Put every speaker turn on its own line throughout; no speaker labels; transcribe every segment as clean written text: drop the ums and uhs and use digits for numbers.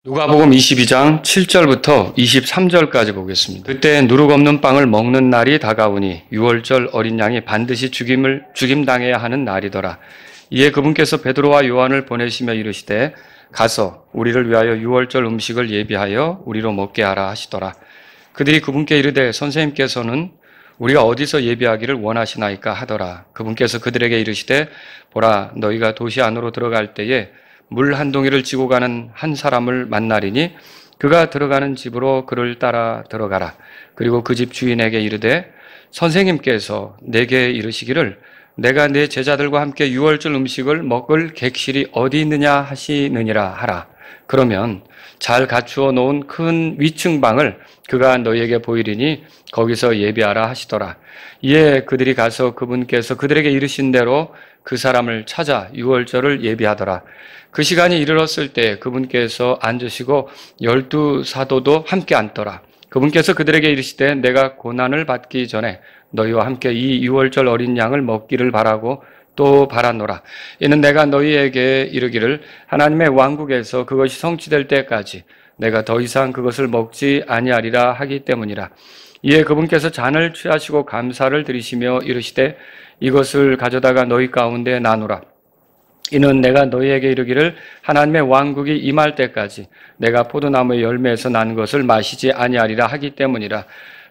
누가복음 22장 7절부터 23절까지 보겠습니다. 그때 누룩 없는 빵을 먹는 날이 다가오니 유월절 어린 양이 반드시 죽임당해야 하는 날이더라. 이에 그분께서 베드로와 요한을 보내시며 이르시되 가서 우리를 위하여 유월절 음식을 예비하여 우리로 먹게 하라 하시더라. 그들이 그분께 이르되 선생님께서는 우리가 어디서 예비하기를 원하시나이까 하더라. 그분께서 그들에게 이르시되 보라, 너희가 도시 안으로 들어갈 때에 물 한 동이를 지고 가는 한 사람을 만나리니 그가 들어가는 집으로 그를 따라 들어가라. 그리고 그 집 주인에게 이르되 선생님께서 내게 이르시기를 내가 내 제자들과 함께 유월절 음식을 먹을 객실이 어디 있느냐 하시느니라 하라. 그러면 잘 갖추어 놓은 큰 위층 방을 그가 너희에게 보이리니 거기서 예비하라 하시더라. 이에 그들이 가서 그분께서 그들에게 이르신 대로 그 사람을 찾아 유월절을 예비하더라. 그 시간이 이르렀을 때 그분께서 앉으시고 12 사도도 함께 앉더라. 그분께서 그들에게 이르시되 내가 고난을 받기 전에 너희와 함께 이 유월절 어린 양을 먹기를 바라고 또 바라노라. 이는 내가 너희에게 이르기를 하나님의 왕국에서 그것이 성취될 때까지 내가 더 이상 그것을 먹지 아니하리라 하기 때문이라. 이에 그분께서 잔을 취하시고 감사를 드리시며 이르시되 이것을 가져다가 너희 가운데 나누라. 이는 내가 너희에게 이르기를 하나님의 왕국이 임할 때까지 내가 포도나무의 열매에서 난 것을 마시지 아니하리라 하기 때문이라.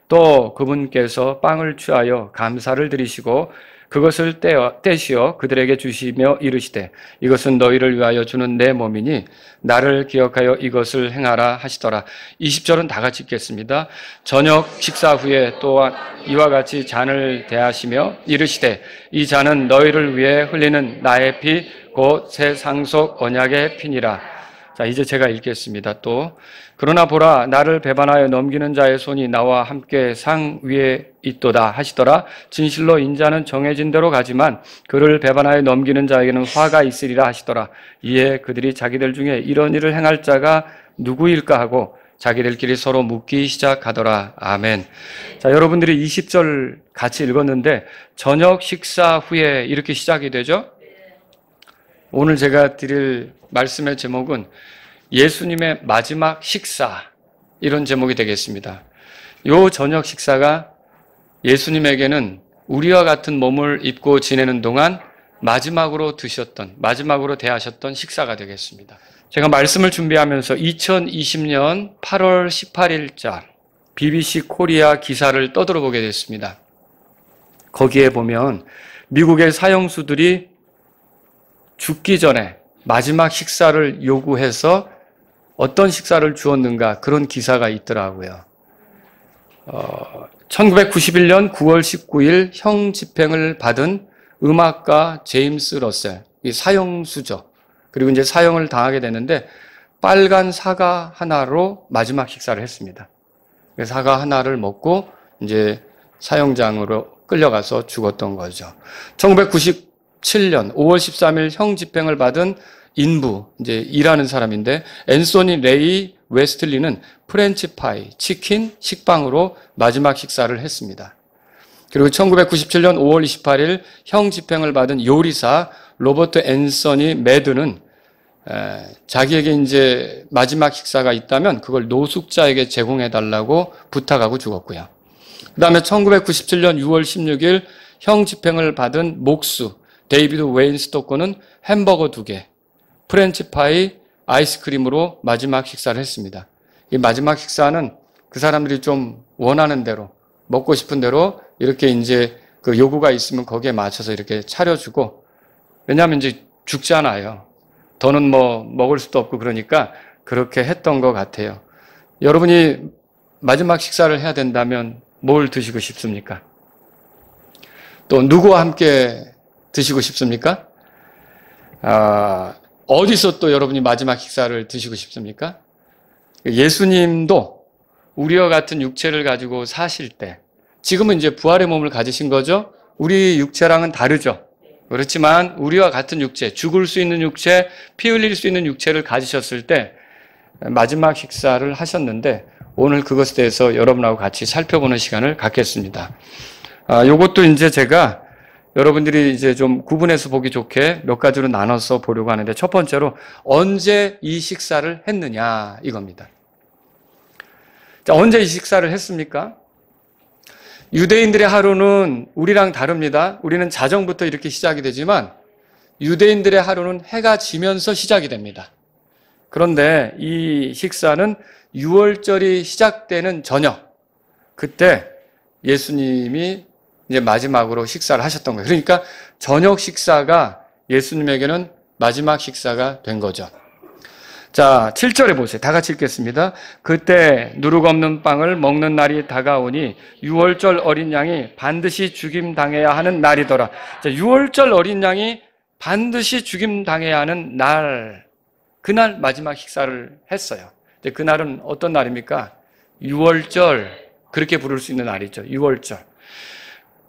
또 그분께서 빵을 취하여 감사를 드리시고 그것을 떼시어 그들에게 주시며 이르시되 이것은 너희를 위하여 주는 내 몸이니 나를 기억하여 이것을 행하라 하시더라. 20절은 다 같이 읽겠습니다. 저녁 식사 후에 또한 이와 같이 잔을 대하시며 이르시되 이 잔은 너희를 위해 흘리는 나의 피 곧 새 상속 언약의 피니라. 자, 이제 제가 읽겠습니다. 또 그러나 보라, 나를 배반하여 넘기는 자의 손이 나와 함께 상 위에 있도다 하시더라. 진실로 인자는 정해진 대로 가지만 그를 배반하여 넘기는 자에게는 화가 있으리라 하시더라. 이에 그들이 자기들 중에 이런 일을 행할 자가 누구일까 하고 자기들끼리 서로 묻기 시작하더라. 아멘. 자, 여러분들이 20절 같이 읽었는데 저녁 식사 후에 이렇게 시작이 되죠. 오늘 제가 드릴 말씀의 제목은 예수님의 마지막 식사, 이런 제목이 되겠습니다. 이 저녁 식사가 예수님에게는 우리와 같은 몸을 입고 지내는 동안 마지막으로 대하셨던 식사가 되겠습니다. 제가 말씀을 준비하면서 2020년 8월 18일자 BBC 코리아 기사를 떠들어보게 됐습니다. 거기에 보면 미국의 사형수들이 죽기 전에 마지막 식사를 요구해서 어떤 식사를 주었는가, 그런 기사가 있더라고요. 1991년 9월 19일 형 집행을 받은 음악가 제임스 러셀, 이 사형수죠. 그리고 이제 사형을 당하게 되는데 빨간 사과 하나로 마지막 식사를 했습니다. 사과 하나를 먹고 이제 사형장으로 끌려가서 죽었던 거죠. 1997년 5월 13일 형 집행을 받은 인부, 이제 일하는 사람인데 앤소니 레이 웨스틀리는 프렌치 파이, 치킨, 식빵으로 마지막 식사를 했습니다. 그리고 1997년 5월 28일 형 집행을 받은 요리사 로버트 앤서니 매드는 자기에게 이제 마지막 식사가 있다면 그걸 노숙자에게 제공해달라고 부탁하고 죽었고요. 그 다음에 1997년 6월 16일 형 집행을 받은 목수 데이비드 웨인 스토커는 햄버거 2개, 프렌치 파이, 아이스크림으로 마지막 식사를 했습니다. 이 마지막 식사는 그 사람들이 좀 원하는 대로, 먹고 싶은 대로 이렇게 이제 그 요구가 있으면 거기에 맞춰서 이렇게 차려주고, 왜냐하면 이제 죽잖아요. 더는 뭐 먹을 수도 없고 그러니까 그렇게 했던 것 같아요. 여러분이 마지막 식사를 해야 된다면 뭘 드시고 싶습니까? 또 누구와 함께 드시고 싶습니까? 어디서 또 여러분이 마지막 식사를 드시고 싶습니까? 예수님도 우리와 같은 육체를 가지고 사실 때, 지금은 이제 부활의 몸을 가지신 거죠? 우리 육체랑은 다르죠? 그렇지만 우리와 같은 육체, 죽을 수 있는 육체, 피 흘릴 수 있는 육체를 가지셨을 때 마지막 식사를 하셨는데 오늘 그것에 대해서 여러분하고 같이 살펴보는 시간을 갖겠습니다. 요것도 이제 제가 여러분들이 이제 좀 구분해서 보기 좋게 몇 가지로 나눠서 보려고 하는데, 첫 번째로 언제 이 식사를 했느냐 이겁니다. 자, 언제 이 식사를 했습니까? 유대인들의 하루는 우리랑 다릅니다. 우리는 자정부터 이렇게 시작이 되지만 유대인들의 하루는 해가 지면서 시작이 됩니다. 그런데 이 식사는 유월절이 시작되는 저녁, 그때 예수님이 이제 마지막으로 식사를 하셨던 거예요. 그러니까 저녁 식사가 예수님에게는 마지막 식사가 된 거죠. 자, 7절에 보세요. 다 같이 읽겠습니다. 그때 누룩 없는 빵을 먹는 날이 다가오니 유월절 어린 양이 반드시 죽임당해야 하는 날이더라. 자, 유월절 어린 양이 반드시 죽임당해야 하는 날, 그날 마지막 식사를 했어요. 그날은 어떤 날입니까? 유월절, 그렇게 부를 수 있는 날이죠. 유월절.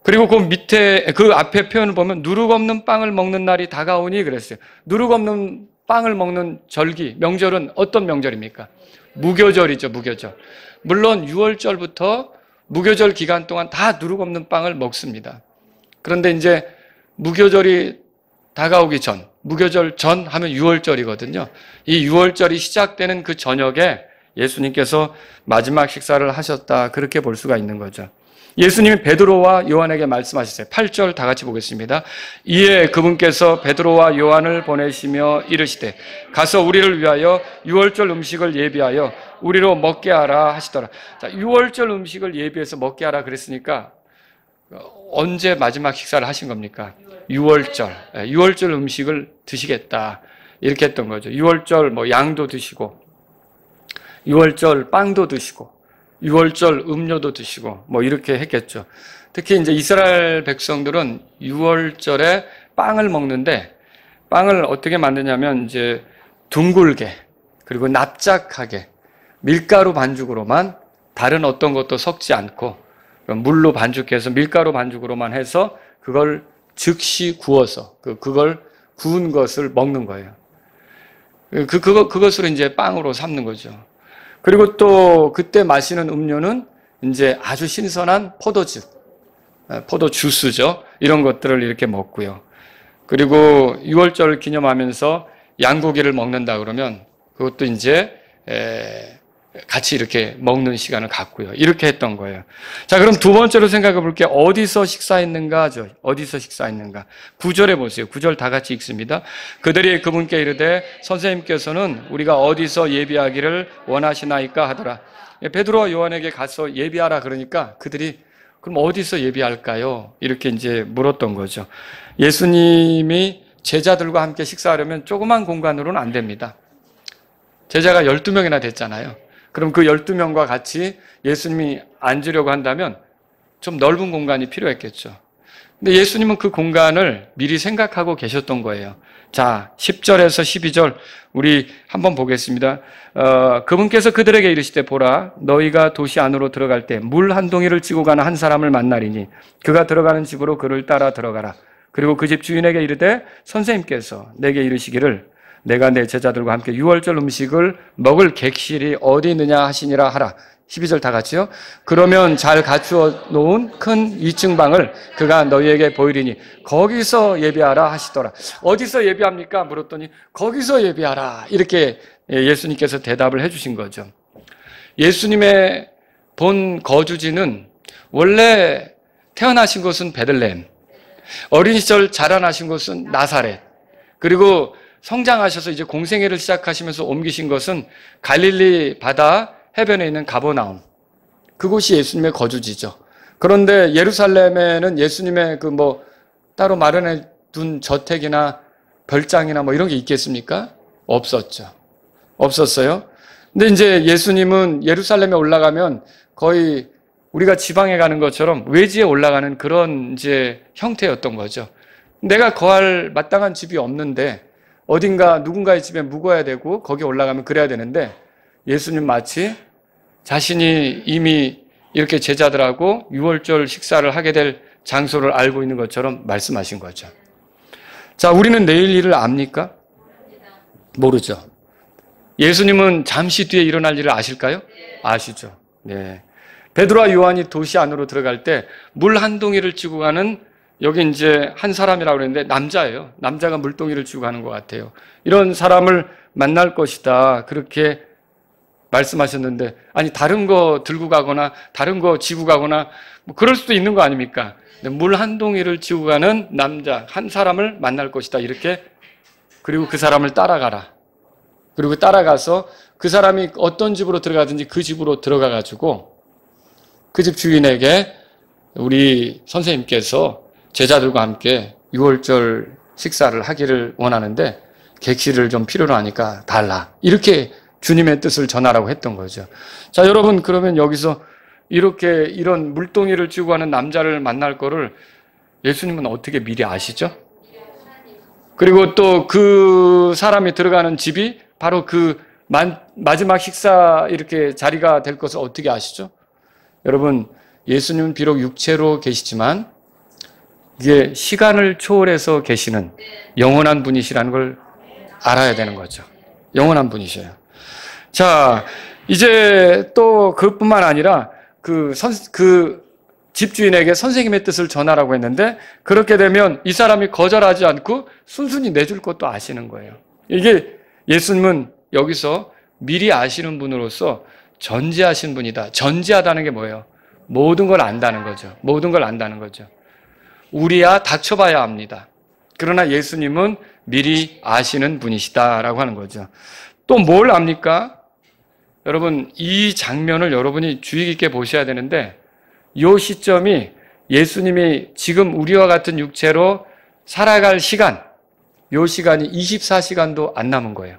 그리고 그 밑에, 그 앞에 표현을 보면 누룩 없는 빵을 먹는 날이 다가오니 그랬어요. 누룩 없는 빵을 먹는 절기, 명절은 어떤 명절입니까? 무교절이죠, 무교절. 물론 유월절부터 무교절 기간 동안 다 누룩 없는 빵을 먹습니다. 그런데 이제 무교절이 다가오기 전, 무교절 전 하면 유월절이거든요. 이 유월절이 시작되는 그 저녁에 예수님께서 마지막 식사를 하셨다, 그렇게 볼 수가 있는 거죠. 예수님이 베드로와 요한에게 말씀하셨어요. 8절 다 같이 보겠습니다. 이에 그분께서 베드로와 요한을 보내시며 이르시되 가서 우리를 위하여 유월절 음식을 예비하여 우리로 먹게 하라 하시더라. 자, 유월절 음식을 예비해서 먹게 하라 그랬으니까 언제 마지막 식사를 하신 겁니까? 유월절. 유월절 음식을 드시겠다, 이렇게 했던 거죠. 유월절 뭐 양도 드시고, 유월절 빵도 드시고, 유월절 음료도 드시고, 뭐 이렇게 했겠죠. 특히 이제 이스라엘 백성들은 유월절에 빵을 먹는데, 빵을 어떻게 만드냐면 이제 둥글게, 그리고 납작하게 밀가루 반죽으로만, 다른 어떤 것도 섞지 않고 물로 반죽해서 밀가루 반죽으로만 해서 그걸 즉시 구워서 그걸 구운 것을 먹는 거예요. 그것으로 이제 빵으로 삼는 거죠. 그리고 또 그때 마시는 음료는 이제 아주 신선한 포도주스죠. 이런 것들을 이렇게 먹고요. 그리고 유월절 기념하면서 양고기를 먹는다 그러면 그것도 이제 같이 이렇게 먹는 시간을 갖고요. 이렇게 했던 거예요. 자, 그럼 두 번째로 생각해 볼게요. 어디서 식사했는가죠. 어디서 식사했는가. 9절에 보세요. 9절 다 같이 읽습니다. 그들이 그분께 이르되 선생님께서는 우리가 어디서 예비하기를 원하시나이까 하더라. 베드로와 요한에게 가서 예비하라 그러니까 그들이 그럼 어디서 예비할까요? 이렇게 이제 물었던 거죠. 예수님이 제자들과 함께 식사하려면 조그만 공간으로는 안 됩니다. 제자가 12명이나 됐잖아요. 그럼 그 12명과 같이 예수님이 앉으려고 한다면 좀 넓은 공간이 필요했겠죠. 근데 예수님은 그 공간을 미리 생각하고 계셨던 거예요. 자, 10절에서 12절 우리 한번 보겠습니다. 그분께서 그들에게 이르시되 보라, 너희가 도시 안으로 들어갈 때 물 한 동이를 지고 가는 한 사람을 만나리니 그가 들어가는 집으로 그를 따라 들어가라. 그리고 그 집 주인에게 이르되 선생님께서 내게 이르시기를 내가 내 제자들과 함께 유월절 음식을 먹을 객실이 어디 있느냐 하시니라 하라. 12절 다 같이요. 그러면 잘 갖추어 놓은 큰 2층 방을 그가 너희에게 보이리니 거기서 예비하라 하시더라. 어디서 예비합니까? 물었더니 거기서 예비하라. 이렇게 예수님께서 대답을 해주신 거죠. 예수님의 본 거주지는 원래 태어나신 곳은 베들레헴, 어린 시절 자라나신 곳은 나사렛, 그리고 성장하셔서 이제 공생애를 시작하시면서 옮기신 것은 갈릴리 바다 해변에 있는 가버나움. 그곳이 예수님의 거주지죠. 그런데 예루살렘에는 예수님의 따로 마련해 둔 저택이나 별장이나 이런 게 있겠습니까? 없었죠. 없었어요. 근데 이제 예수님은 예루살렘에 올라가면 거의 우리가 지방에 가는 것처럼 외지에 올라가는 그런 이제 형태였던 거죠. 내가 거할 마땅한 집이 없는데 어딘가 누군가의 집에 묵어야 되고 거기 올라가면 그래야 되는데 예수님 마치 자신이 이미 이렇게 제자들하고 유월절 식사를 하게 될 장소를 알고 있는 것처럼 말씀하신 거죠. 자, 우리는 내일 일을 압니까? 모르죠. 예수님은 잠시 뒤에 일어날 일을 아실까요? 아시죠. 네. 베드로와 요한이 도시 안으로 들어갈 때 물 한 동이를 찌고 가는 여기 이제 한 사람이라고 그랬는데 남자예요. 남자가 물동이를 쥐고 가는 것 같아요. 이런 사람을 만날 것이다. 그렇게 말씀하셨는데, 아니 다른 거 들고 가거나 다른 거 지고 가거나 뭐 그럴 수도 있는 거 아닙니까? 물 한 동이를 지고 가는 남자 한 사람을 만날 것이다. 이렇게. 그리고 그 사람을 따라가라. 그리고 따라가서 그 사람이 어떤 집으로 들어가든지 그 집으로 들어가 가지고 그 집 주인에게 우리 선생님께서 제자들과 함께 유월절 식사를 하기를 원하는데 객실을 좀 필요로 하니까 달라. 이렇게 주님의 뜻을 전하라고 했던 거죠. 자, 여러분, 그러면 여기서 이렇게 이런 물동이를 쥐고 가는 남자를 만날 거를 예수님은 어떻게 미리 아시죠? 그리고 또 그 사람이 들어가는 집이 바로 그 마지막 식사 이렇게 자리가 될 것을 어떻게 아시죠? 여러분, 예수님은 비록 육체로 계시지만 이게 시간을 초월해서 계시는 영원한 분이시라는 걸 알아야 되는 거죠. 영원한 분이셔요. 자, 이제 또 그뿐만 아니라 그 집주인에게 선생님의 뜻을 전하라고 했는데 그렇게 되면 이 사람이 거절하지 않고 순순히 내줄 것도 아시는 거예요. 이게 예수님은 여기서 미리 아시는 분으로서 전지하신 분이다. 전지하다는 게 뭐예요? 모든 걸 안다는 거죠. 모든 걸 안다는 거죠. 우리야 닥쳐봐야 합니다. 그러나 예수님은 미리 아시는 분이시다라고 하는 거죠. 또 뭘 압니까? 여러분, 이 장면을 여러분이 주의 깊게 보셔야 되는데 이 시점이 예수님이 지금 우리와 같은 육체로 살아갈 시간, 이 시간이 24시간도 안 남은 거예요.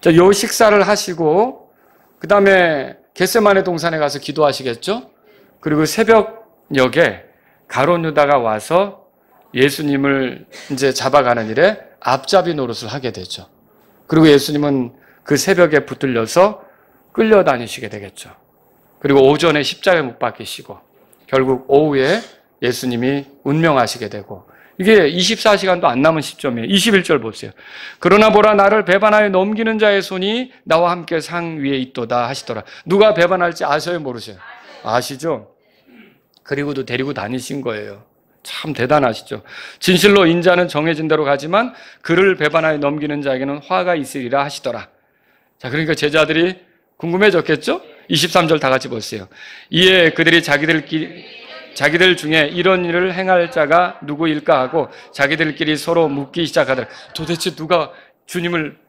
자, 이 식사를 하시고 그 다음에 겟세마네 동산에 가서 기도하시겠죠? 그리고 새벽녘에 가룟 유다가 와서 예수님을 이제 잡아가는 일에 앞잡이 노릇을 하게 되죠. 그리고 예수님은 그 새벽에 붙들려서 끌려다니시게 되겠죠. 그리고 오전에 십자가에 못 박히시고 결국 오후에 예수님이 운명하시게 되고 이게 24시간도 안 남은 시점이에요. 21절 보세요. 그러나 보라 나를 배반하여 넘기는 자의 손이 나와 함께 상 위에 있도다 하시더라. 누가 배반할지 아셔요, 모르세요? 아시죠? 그리고도 데리고 다니신 거예요. 참 대단하시죠. 진실로 인자는 정해진 대로 가지만 그를 배반하여 넘기는 자에게는 화가 있으리라 하시더라. 자, 그러니까 제자들이 궁금해졌겠죠? 23절 다 같이 보세요. 이에 그들이 자기들 중에 이런 일을 행할 자가 누구일까 하고 자기들끼리 서로 묻기 시작하더라. 도대체 누가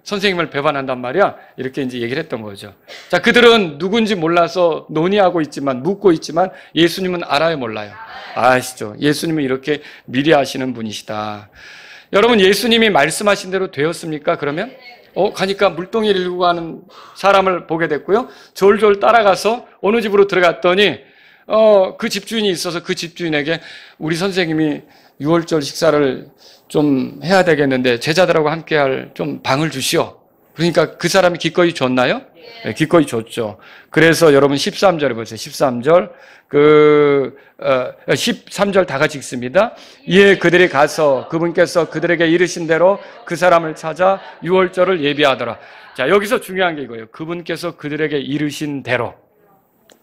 선생님을 배반한단 말이야? 이렇게 이제 얘기를 했던 거죠. 자, 그들은 누군지 몰라서 논의하고 있지만, 묻고 있지만 예수님은 알아요, 몰라요? 아시죠? 예수님은 이렇게 미리 아시는 분이시다. 여러분, 예수님이 말씀하신 대로 되었습니까? 그러면? 가니까 물동이를 들고 가는 사람을 보게 됐고요. 졸졸 따라가서 어느 집으로 들어갔더니 그 집주인이 있어서 그 집주인에게 우리 선생님이 유월절 식사를 좀 해야 되겠는데 제자들하고 함께할 좀 방을 주시오. 그러니까 그 사람이 기꺼이 줬나요? 네, 기꺼이 줬죠. 그래서 여러분 13절에 보세요. 13절 13절 다 같이 읽습니다. 이에 그들이 가서 그분께서 그들에게 이르신 대로 그 사람을 찾아 유월절을 예비하더라. 자, 여기서 중요한 게 이거예요. 그분께서 그들에게 이르신 대로.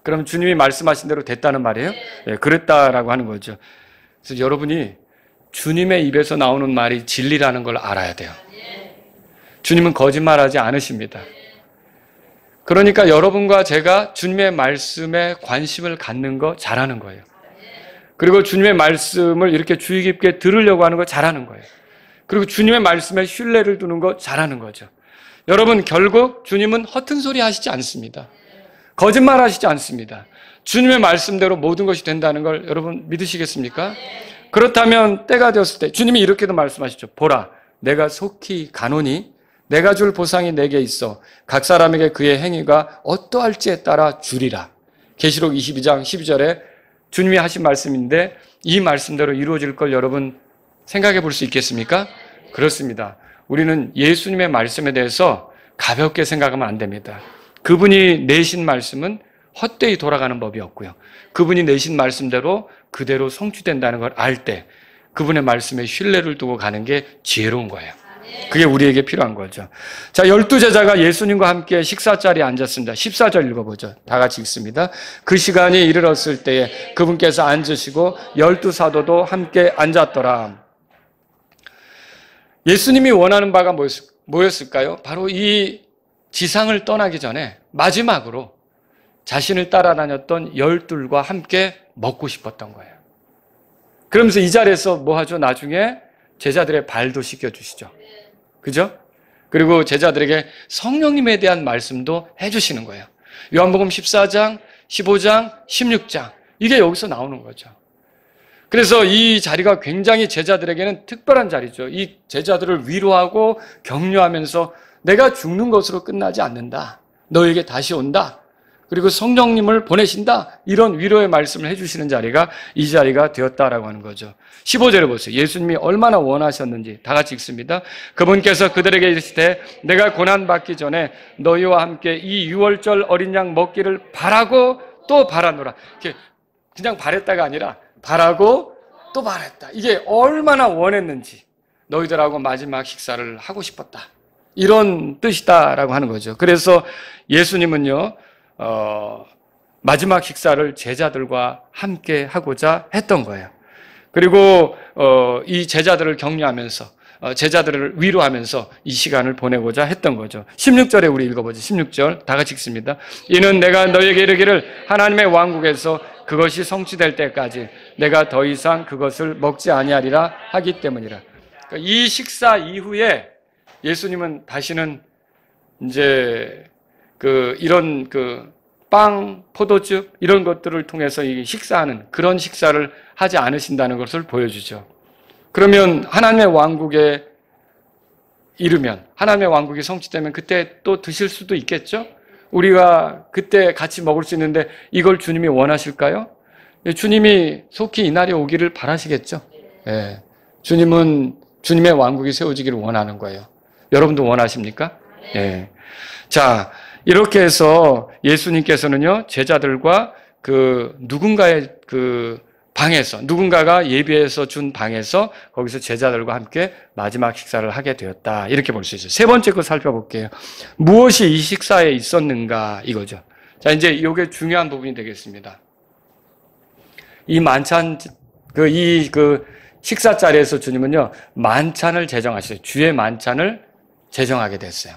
그럼 주님이 말씀하신 대로 됐다는 말이에요? 네, 그랬다라고 하는 거죠. 그래서 여러분이 주님의 입에서 나오는 말이 진리라는 걸 알아야 돼요. 주님은 거짓말하지 않으십니다. 그러니까 여러분과 제가 주님의 말씀에 관심을 갖는 거 잘하는 거예요. 그리고 주님의 말씀을 이렇게 주의 깊게 들으려고 하는 거 잘하는 거예요. 그리고 주님의 말씀에 신뢰를 두는 거 잘하는 거죠. 여러분, 결국 주님은 허튼 소리 하시지 않습니다. 거짓말 하시지 않습니다. 주님의 말씀대로 모든 것이 된다는 걸 여러분 믿으시겠습니까? 그렇다면 때가 되었을 때 주님이 이렇게도 말씀하시죠. 보라, 내가 속히 가노니 내가 줄 보상이 내게 있어 각 사람에게 그의 행위가 어떠할지에 따라 주리라. 계시록 22장 12절에 주님이 하신 말씀인데 이 말씀대로 이루어질 걸 여러분 생각해 볼 수 있겠습니까? 그렇습니다. 우리는 예수님의 말씀에 대해서 가볍게 생각하면 안 됩니다. 그분이 내신 말씀은 헛되이 돌아가는 법이 없고요. 그분이 내신 말씀대로 그대로 성취된다는 걸 알 때 그분의 말씀에 신뢰를 두고 가는 게 지혜로운 거예요. 그게 우리에게 필요한 거죠. 자, 12제자가 예수님과 함께 식사 자리에 앉았습니다. 14절 읽어보죠. 다 같이 읽습니다. 그 시간이 이르렀을 때에 그분께서 앉으시고 12사도도 함께 앉았더라. 예수님이 원하는 바가 뭐였을까요? 바로 이 지상을 떠나기 전에 마지막으로 자신을 따라다녔던 12과 함께 먹고 싶었던 거예요. 그러면서 이 자리에서 뭐 하죠? 나중에 제자들의 발도 씻겨주시죠. 그죠? 그리고 제자들에게 성령님에 대한 말씀도 해주시는 거예요. 요한복음 14장, 15장, 16장. 이게 여기서 나오는 거죠. 그래서 이 자리가 굉장히 제자들에게는 특별한 자리죠. 이 제자들을 위로하고 격려하면서 내가 죽는 것으로 끝나지 않는다. 너에게 다시 온다. 그리고 성령님을 보내신다. 이런 위로의 말씀을 해주시는 자리가 이 자리가 되었다라고 하는 거죠. 15절에 보세요. 예수님이 얼마나 원하셨는지 다 같이 읽습니다. 그분께서 그들에게 이르시되 내가 고난받기 전에 너희와 함께 이 유월절 어린 양 먹기를 바라고 또 바라노라. 이렇게 그냥 바랬다가 아니라 바라고 또 바랬다. 이게 얼마나 원했는지 너희들하고 마지막 식사를 하고 싶었다. 이런 뜻이다라고 하는 거죠. 그래서 예수님은요. 마지막 식사를 제자들과 함께 하고자 했던 거예요. 그리고 이 제자들을 격려하면서 제자들을 위로하면서 이 시간을 보내고자 했던 거죠. 16절에 우리 읽어보죠. 16절 다 같이 읽습니다. 이는 내가 너에게 이르기를 하나님의 왕국에서 그것이 성취될 때까지 내가 더 이상 그것을 먹지 아니하리라 하기 때문이라. 그러니까 이 식사 이후에 예수님은 다시는 이제 이런 빵, 포도즙 이런 것들을 통해서 식사하는 그런 식사를 하지 않으신다는 것을 보여주죠. 그러면 하나님의 왕국에 이르면 하나님의 왕국이 성취되면 그때 또 드실 수도 있겠죠? 우리가 그때 같이 먹을 수 있는데 이걸 주님이 원하실까요? 주님이 속히 이날이 오기를 바라시겠죠? 예. 주님은 주님의 왕국이 세워지기를 원하는 거예요. 여러분도 원하십니까? 예. 자, 이렇게 해서 예수님께서는요, 제자들과 누군가의 방에서, 누군가가 예비해서 준 방에서 거기서 제자들과 함께 마지막 식사를 하게 되었다. 이렇게 볼 수 있어요. 세 번째 거 살펴볼게요. 무엇이 이 식사에 있었는가, 이거죠. 자, 이제 이게 중요한 부분이 되겠습니다. 이 만찬, 식사 자리에서 주님은요, 만찬을 제정하셨어요. 주의 만찬을 제정하게 됐어요.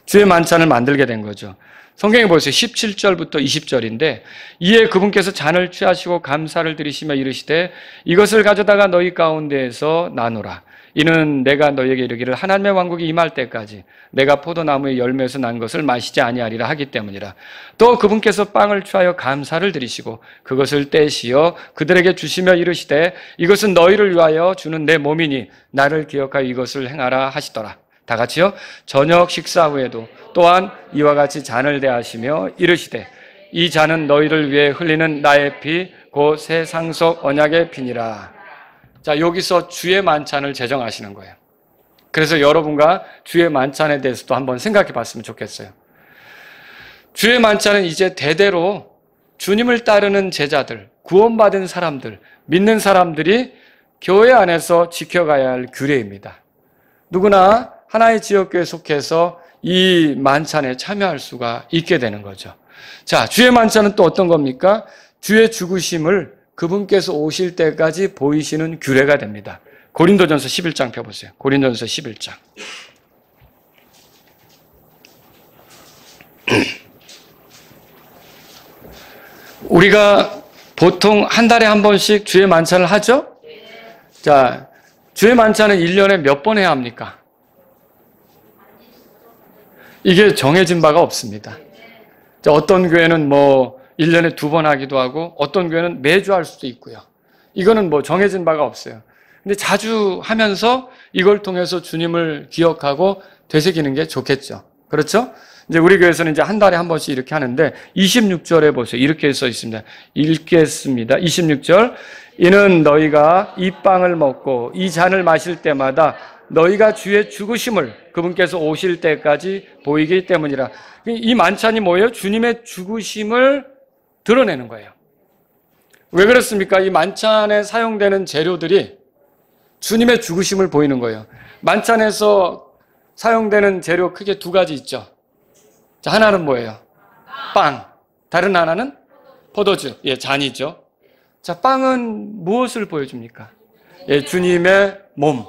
주의 만찬을 만들게 된 거죠. 성경에 보세요. 17절부터 20절인데 이에 그분께서 잔을 취하시고 감사를 드리시며 이르시되 이것을 가져다가 너희 가운데에서 나누라. 이는 내가 너희에게 이르기를 하나님의 왕국이 임할 때까지 내가 포도나무의 열매에서 난 것을 마시지 아니하리라 하기 때문이라. 또 그분께서 빵을 취하여 감사를 드리시고 그것을 떼시어 그들에게 주시며 이르시되 이것은 너희를 위하여 주는 내 몸이니 나를 기억하여 이것을 행하라 하시더라. 다 같이요. 저녁 식사 후에도 또한 이와 같이 잔을 대하시며 이르시되 이 잔은 너희를 위해 흘리는 나의 피 곧 새 상속 언약의 피니라. 자, 여기서 주의 만찬을 제정하시는 거예요. 그래서 여러분과 주의 만찬에 대해서도 한번 생각해 봤으면 좋겠어요. 주의 만찬은 이제 대대로 주님을 따르는 제자들, 구원받은 사람들, 믿는 사람들이 교회 안에서 지켜가야 할 규례입니다. 누구나 하나의 지역교회에 속해서 이 만찬에 참여할 수가 있게 되는 거죠. 자, 주의 만찬은 또 어떤 겁니까? 주의 죽으심을 그분께서 오실 때까지 보이시는 규례가 됩니다. 고린도전서 11장 펴보세요. 고린도전서 11장. 우리가 보통 한 달에 한 번씩 주의 만찬을 하죠? 자, 주의 만찬은 1년에 몇 번 해야 합니까? 이게 정해진 바가 없습니다. 자, 어떤 교회는 1년에 2번 하기도 하고 어떤 교회는 매주 할 수도 있고요. 이거는 정해진 바가 없어요. 근데 자주 하면서 이걸 통해서 주님을 기억하고 되새기는 게 좋겠죠. 그렇죠? 이제 우리 교회에서는 이제 한 달에 한 번씩 이렇게 하는데 26절에 보세요. 이렇게 써 있습니다. 읽겠습니다. 26절. 이는 너희가 이 빵을 먹고 이 잔을 마실 때마다 너희가 주의 죽으심을 그분께서 오실 때까지 보이기 때문이라. 이 만찬이 뭐예요? 주님의 죽으심을 드러내는 거예요. 왜 그렇습니까? 이 만찬에 사용되는 재료들이 주님의 죽으심을 보이는 거예요. 만찬에서 사용되는 재료 크게 두 가지 있죠. 자, 하나는 뭐예요? 빵. 다른 하나는 포도주. 예, 잔이죠. 자, 빵은 무엇을 보여줍니까? 예, 주님의 몸.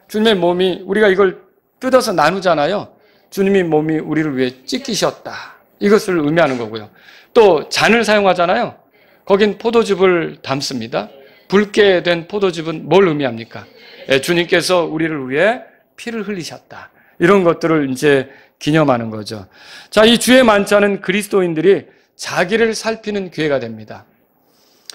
주님의 몸이, 우리가 이걸 뜯어서 나누잖아요. 주님의 몸이 우리를 위해 찢기셨다. 이것을 의미하는 거고요. 또 잔을 사용하잖아요. 거긴 포도즙을 담습니다. 붉게 된 포도즙은 뭘 의미합니까? 예, 주님께서 우리를 위해 피를 흘리셨다. 이런 것들을 이제 기념하는 거죠. 자, 이 주의 만찬은 그리스도인들이 자기를 살피는 기회가 됩니다.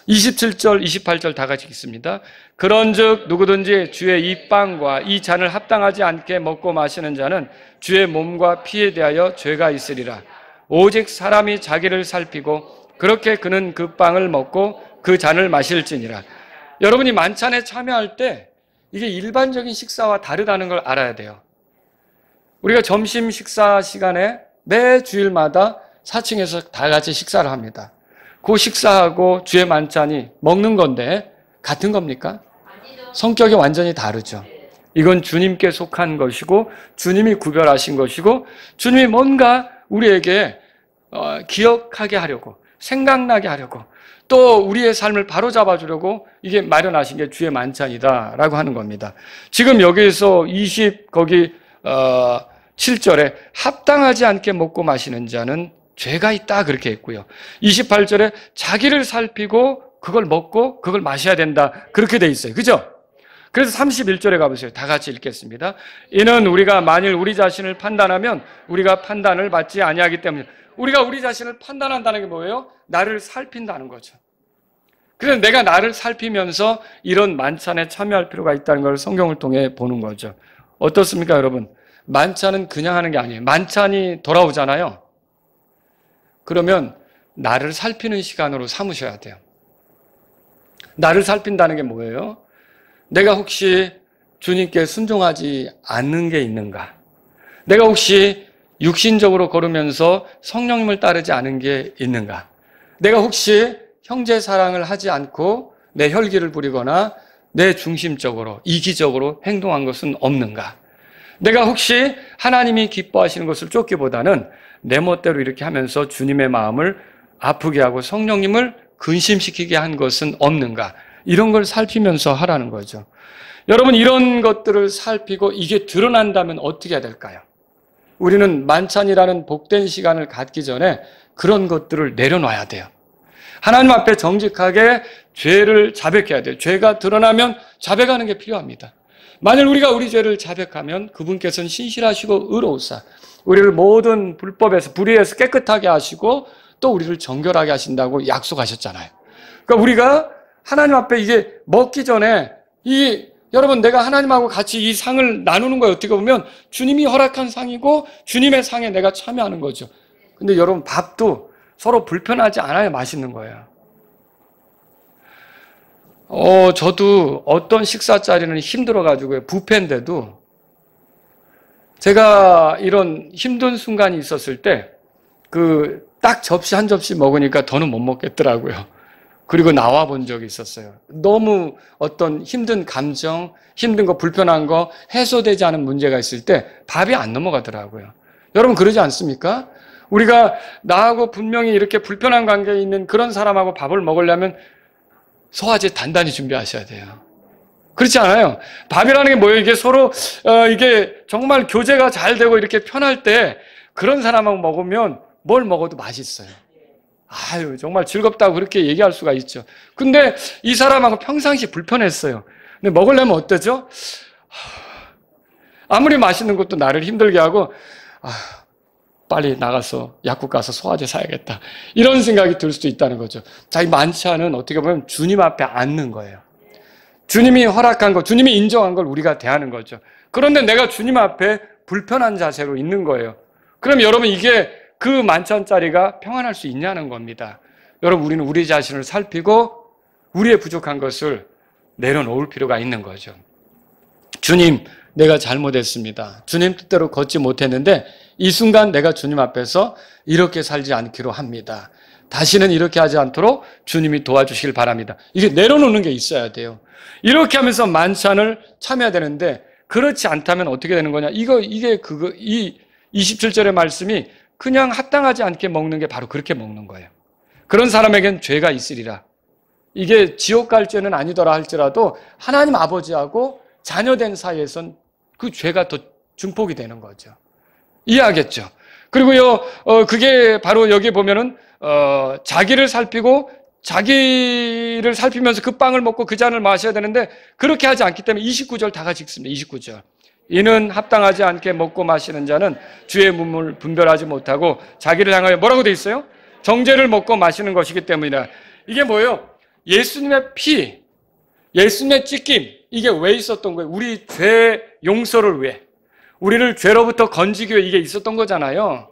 27절, 28절 다 같이 읽습니다. 그런즉 누구든지 주의 이 빵과 이 잔을 합당하지 않게 먹고 마시는 자는 주의 몸과 피에 대하여 죄가 있으리라. 오직 사람이 자기를 살피고 그렇게 그는 그 빵을 먹고 그 잔을 마실지니라. 여러분이 만찬에 참여할 때 이게 일반적인 식사와 다르다는 걸 알아야 돼요. 우리가 점심 식사 시간에 매 주일마다 4층에서 다 같이 식사를 합니다. 그 식사하고 주의 만찬이 먹는 건데 같은 겁니까? 성격이 완전히 다르죠. 이건 주님께 속한 것이고 주님이 구별하신 것이고 주님이 뭔가 우리에게 기억하게 하려고, 생각나게 하려고, 또 우리의 삶을 바로잡아 주려고 이게 마련하신 게 주의 만찬이다라고 하는 겁니다. 지금 여기에서 7절에 합당하지 않게 먹고 마시는 자는 죄가 있다 그렇게 했고요. 28절에 자기를 살피고 그걸 먹고 그걸 마셔야 된다 그렇게 돼 있어요. 그죠? 그래서 31절에 가보세요. 다 같이 읽겠습니다. 이는 우리가 만일 우리 자신을 판단하면 우리가 판단을 받지 아니하기 때문에, 우리가 우리 자신을 판단한다는 게 뭐예요? 나를 살핀다는 거죠. 그래서 내가 나를 살피면서 이런 만찬에 참여할 필요가 있다는 걸 성경을 통해 보는 거죠. 어떻습니까, 여러분? 만찬은 그냥 하는 게 아니에요. 만찬이 돌아오잖아요. 그러면 나를 살피는 시간으로 삼으셔야 돼요. 나를 살핀다는 게 뭐예요? 내가 혹시 주님께 순종하지 않는 게 있는가? 내가 혹시 육신적으로 걸으면서 성령님을 따르지 않은 게 있는가? 내가 혹시 형제 사랑을 하지 않고 내 혈기를 부리거나 내 중심적으로 이기적으로 행동한 것은 없는가? 내가 혹시 하나님이 기뻐하시는 것을 쫓기보다는 내 멋대로 이렇게 하면서 주님의 마음을 아프게 하고 성령님을 근심시키게 한 것은 없는가? 이런 걸 살피면서 하라는 거죠. 여러분, 이런 것들을 살피고 이게 드러난다면 어떻게 해야 될까요? 우리는 만찬이라는 복된 시간을 갖기 전에 그런 것들을 내려놔야 돼요. 하나님 앞에 정직하게 죄를 자백해야 돼요. 죄가 드러나면 자백하는 게 필요합니다. 만일 우리가 우리 죄를 자백하면 그분께서는 신실하시고 의로우사 우리를 모든 불법에서 불의에서 깨끗하게 하시고 또 우리를 정결하게 하신다고 약속하셨잖아요. 그러니까 우리가 하나님 앞에 이게 먹기 전에 여러분, 내가 하나님하고 같이 이 상을 나누는 거예요. 어떻게 보면 주님이 허락한 상이고 주님의 상에 내가 참여하는 거죠. 근데 여러분, 밥도 서로 불편하지 않아야 맛있는 거예요. 저도 어떤 식사 자리는 힘들어가지고요. 뷔페인데도 제가 이런 힘든 순간이 있었을 때 딱 접시 한 접시 먹으니까 더는 못 먹겠더라고요. 그리고 나와 본 적이 있었어요. 너무 어떤 힘든 감정, 힘든 거, 불편한 거, 해소되지 않은 문제가 있을 때 밥이 안 넘어가더라고요. 여러분, 그러지 않습니까? 우리가 나하고 분명히 이렇게 불편한 관계에 있는 그런 사람하고 밥을 먹으려면 소화제 단단히 준비하셔야 돼요. 그렇지 않아요? 밥이라는 게 뭐예요? 이게 서로 이게 정말 교제가 잘 되고 이렇게 편할 때 그런 사람하고 먹으면 뭘 먹어도 맛있어요. 아유, 정말 즐겁다고 그렇게 얘기할 수가 있죠. 근데 이 사람하고 평상시 불편했어요. 근데 먹으려면 어떠죠? 아무리 맛있는 것도 나를 힘들게 하고, 빨리 나가서 약국 가서 소화제 사야겠다. 이런 생각이 들 수도 있다는 거죠. 자, 이 만찬은 어떻게 보면 주님 앞에 앉는 거예요. 주님이 허락한 것, 주님이 인정한 걸 우리가 대하는 거죠. 그런데 내가 주님 앞에 불편한 자세로 있는 거예요. 그럼 여러분, 이게 그 만찬 자리가 평안할 수 있냐는 겁니다. 여러분, 우리는 우리 자신을 살피고 우리의 부족한 것을 내려놓을 필요가 있는 거죠. 주님, 내가 잘못했습니다. 주님 뜻대로 걷지 못했는데 이 순간 내가 주님 앞에서 이렇게 살지 않기로 합니다. 다시는 이렇게 하지 않도록 주님이 도와주시길 바랍니다. 이게 내려놓는 게 있어야 돼요. 이렇게 하면서 만찬을 참여해야 되는데 그렇지 않다면 어떻게 되는 거냐? 이 27절의 말씀이 그냥 합당하지 않게 먹는 게 바로 그렇게 먹는 거예요. 그런 사람에겐 죄가 있으리라. 이게 지옥 갈 죄는 아니더라 할지라도 하나님 아버지하고 자녀된 사이에선 그 죄가 더 증폭이 되는 거죠. 이해하겠죠? 그리고요, 그게 바로 여기 보면은, 자기를 살피면서 그 빵을 먹고 그 잔을 마셔야 되는데, 그렇게 하지 않기 때문에 29절 다 같이 읽습니다. 29절. 이는 합당하지 않게 먹고 마시는 자는 주의 몸을 분별하지 못하고 자기를 향하여 뭐라고 돼 있어요? 정죄를 먹고 마시는 것이기 때문이다. 이게 뭐예요? 예수님의 피, 예수님의 찢김, 이게 왜 있었던 거예요? 우리 죄 용서를 위해, 우리를 죄로부터 건지기 위해 이게 있었던 거잖아요.